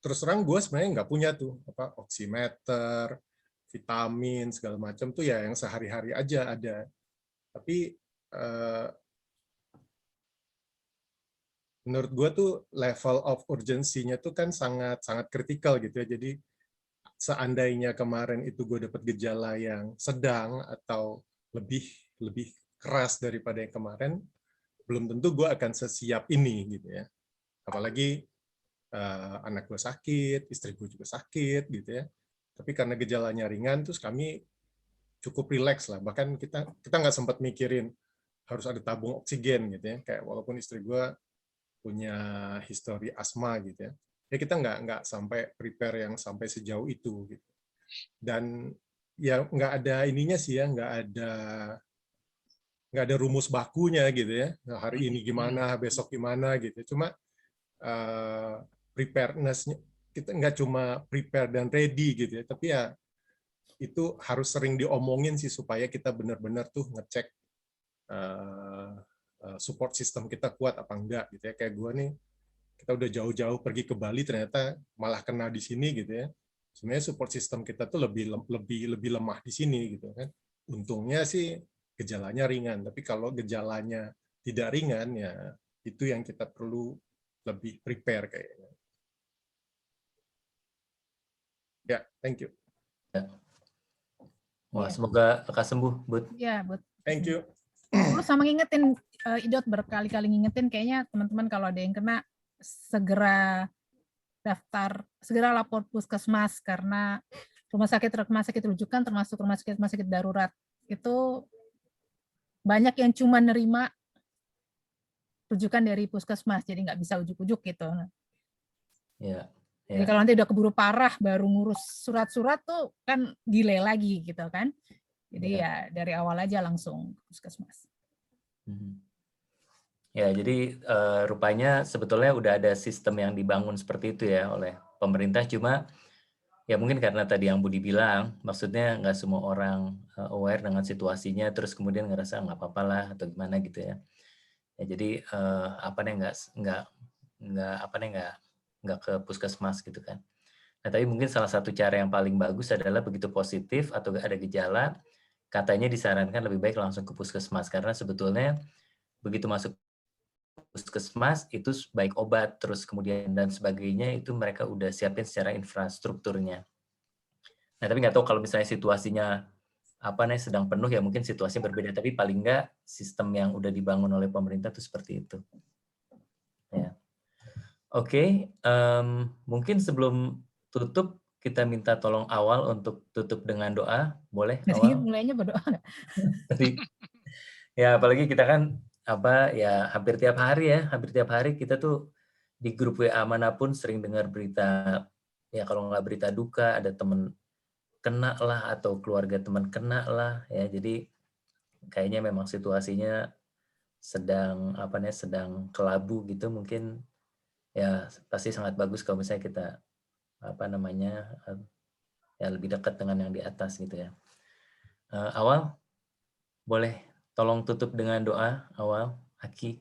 terus terang gue sebenarnya nggak punya tuh oximeter, vitamin segala macam tuh ya yang sehari-hari aja ada. Tapi menurut gue tuh level of urgency-nya tuh kan sangat kritikal gitu ya. Jadi seandainya kemarin itu gue dapat gejala yang sedang atau lebih keras daripada yang kemarin, belum tentu gue akan sesiap ini gitu ya. Apalagi anak gue sakit, istri gue juga sakit gitu ya. Tapi karena gejalanya ringan, terus kami cukup rileks lah. Bahkan kita nggak sempat mikirin harus ada tabung oksigen gitu ya. Kayak walaupun istri gue punya histori asma gitu ya. Ya kita nggak sampai prepare yang sampai sejauh itu gitu. Dan ya nggak ada ininya sih ya, nggak ada rumus bakunya gitu ya. Hari ini gimana, besok gimana gitu. Cuma preparedness-nya kita nggak cuma prepare dan ready gitu ya, tapi ya itu harus sering diomongin sih supaya kita benar-benar tuh ngecek support system kita kuat apa enggak gitu ya. Kayak gue nih, kita udah jauh-jauh pergi ke Bali ternyata malah kena di sini gitu ya. Sebenarnya support system kita tuh lebih lemah di sini gitu kan. Untungnya sih gejalanya ringan, tapi kalau gejalanya tidak ringan ya itu yang kita perlu lebih prepare kayaknya. Ya, thank you. Ya. Wah, semoga lekas sembuh, Bud. Iya, Bud. Thank you. Terus sama ngingetin, Idot berkali-kali ngingetin, kayaknya teman-teman kalau ada yang kena, segera daftar, segera lapor puskesmas, karena rumah sakit rujukan termasuk rumah sakit darurat itu banyak yang cuma nerima rujukan dari puskesmas, jadi nggak bisa ujuk-ujuk gitu. Ya. Jadi kalau nanti udah keburu parah baru ngurus surat-surat tuh kan delay lagi gitu kan. Jadi ya dari awal aja langsung puskesmas. Ya, jadi rupanya sebetulnya udah ada sistem yang dibangun seperti itu ya oleh pemerintah, cuma ya mungkin karena tadi yang Budi bilang, maksudnya nggak semua orang aware dengan situasinya, terus kemudian ngerasa nggak apa-apa lah atau gimana gitu ya. Ya jadi nggak ke puskesmas gitu kan. Nah, tapi mungkin salah satu cara yang paling bagus adalah begitu positif atau ada gejala, katanya disarankan lebih baik langsung ke puskesmas, karena sebetulnya begitu masuk puskesmas itu baik obat terus kemudian dan sebagainya itu mereka udah siapin secara infrastrukturnya. Nah, tapi nggak tahu kalau misalnya situasinya sedang penuh ya mungkin situasinya berbeda, tapi paling nggak sistem yang udah dibangun oleh pemerintah itu seperti itu. Ya. Oke, mungkin sebelum tutup kita minta tolong Awal untuk tutup dengan doa, boleh Awal? Jadi mulainya berdoa nggak? Ya apalagi kita kan hampir tiap hari kita tuh di grup WA manapun sering dengar berita, ya kalau nggak berita duka ada temen kena lah atau keluarga teman kena lah ya, jadi kayaknya memang situasinya sedang kelabu gitu. Mungkin ya pasti sangat bagus kalau misalnya kita ya lebih dekat dengan yang di atas gitu ya. Awal, boleh tolong tutup dengan doa Awal, Aki.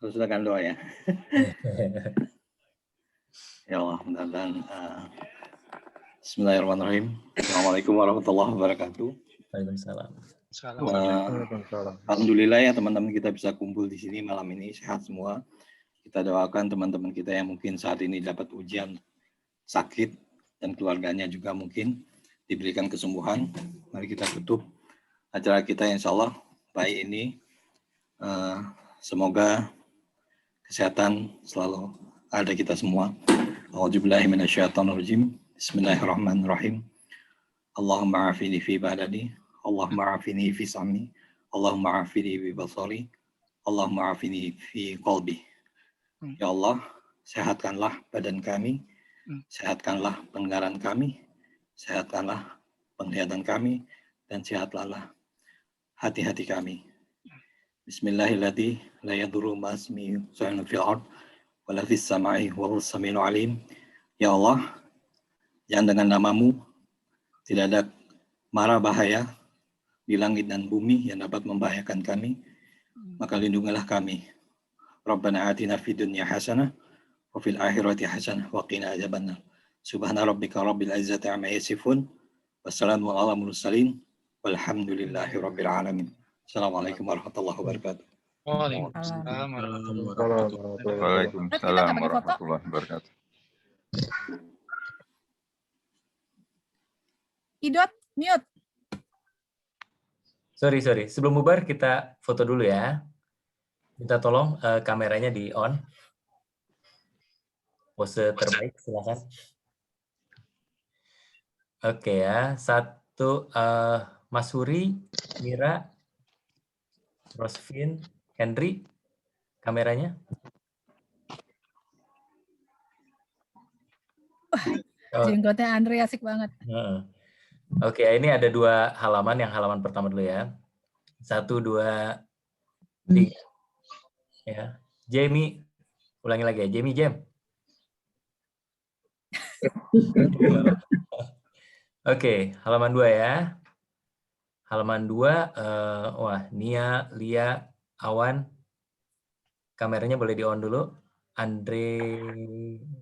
Terus dengan doa ya. Ya Allah, mudah-mudahan. Bismillahirrahmanirrahim. Assalamualaikum warahmatullahi wabarakatuh. Waalaikumsalam. Alhamdulillah ya teman-teman kita bisa kumpul di sini malam ini sehat semua. Kita doakan teman-teman kita yang mungkin saat ini dapat ujian sakit dan keluarganya juga mungkin diberikan kesembuhan. Mari kita tutup acara kita insya Allah baik ini. Semoga kesehatan selalu ada kita semua. A'udzubillahi minasyaitonirrajim. Bismillahirrahmanirrahim. Allahumma afini fi badani, Allahumma afini fi sami, Allahumma afini fi basari, Allahumma afini fi qalbi. Ya Allah, sehatkanlah badan kami, sehatkanlah pendengaran kami, sehatkanlah penglihatan kami, dan sehatkanlah hati-hati kami. Bismillahirrahmanirrahim. La yadurru ma ismihi shay'un fil ard wa la fis samai wa huwas samiul alim. Ya Allah, yang dengan namamu tidak ada mara bahaya di langit dan bumi yang dapat membahayakan kami, maka lindungilah kami. Rabbana atina fid dunya hasanah wa fil akhirati hasanah wa qina adzabannar. Subhana rabbika rabbil izzati amma yasifun. Wassalamu ala mursalin walhamdulillahi rabbil alamin. Assalamualaikum warahmatullahi wabarakatuh. Waalaikumsalam warahmatullahi wabarakatuh. Idot, mute. Sorry. Sebelum bubar kita foto dulu ya. Minta tolong kameranya di on. Pose terbaik, silakan. Oke ya, satu Mas Huri, Mira, Rosvin, Henry, kameranya. Jenggotnya Andre asik banget. Oke, ini ada 2 halaman. Yang halaman pertama dulu ya. 1, 2, 3. Ya, Jamie, ulangi lagi ya. Jam. Oke, halaman 2 ya. Halaman 2, wah, Nia, Lia, Awan, kameranya boleh di on dulu. Andre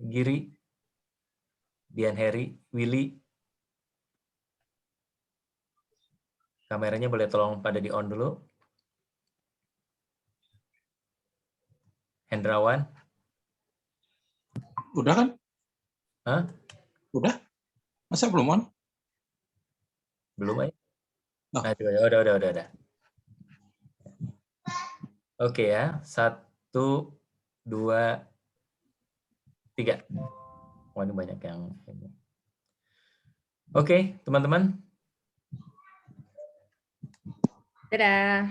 Giri, Dian Heri, Willy, kameranya boleh tolong pada di on dulu. Hendrawan. Udah kan? Hah? Udah? Masa belum on? Belum aja. Udah. Oke ya, 1, 2, 3. Wah, ini banyak yang. Oke, teman-teman. Dadah.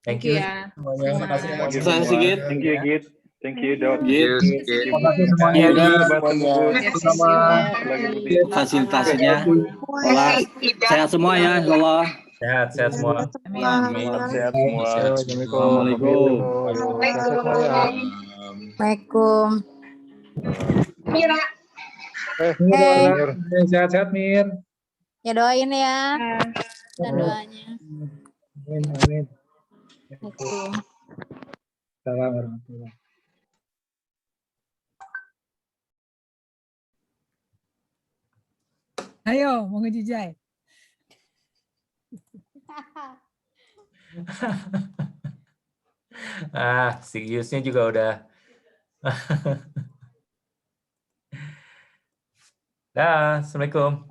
Thank you ya. semuanya. Terima kasih semuanya. Terima kasih, Git. Thank you, Git. Thank you, Dot. Terima kasih semuanya. Fasilitasinya. Allah, sehat semua ya, Allah. Sehat semua. Sehat semua. Assalamualaikum. Waalaikumsalam. Mira. Sehat-sehat, Mir. Ya doain ya. Dan doanya. Amin. Salam warahmatullahi. Ayo, mau ngejijai. Si Yusnya juga udah. Dah, Assalamualaikum.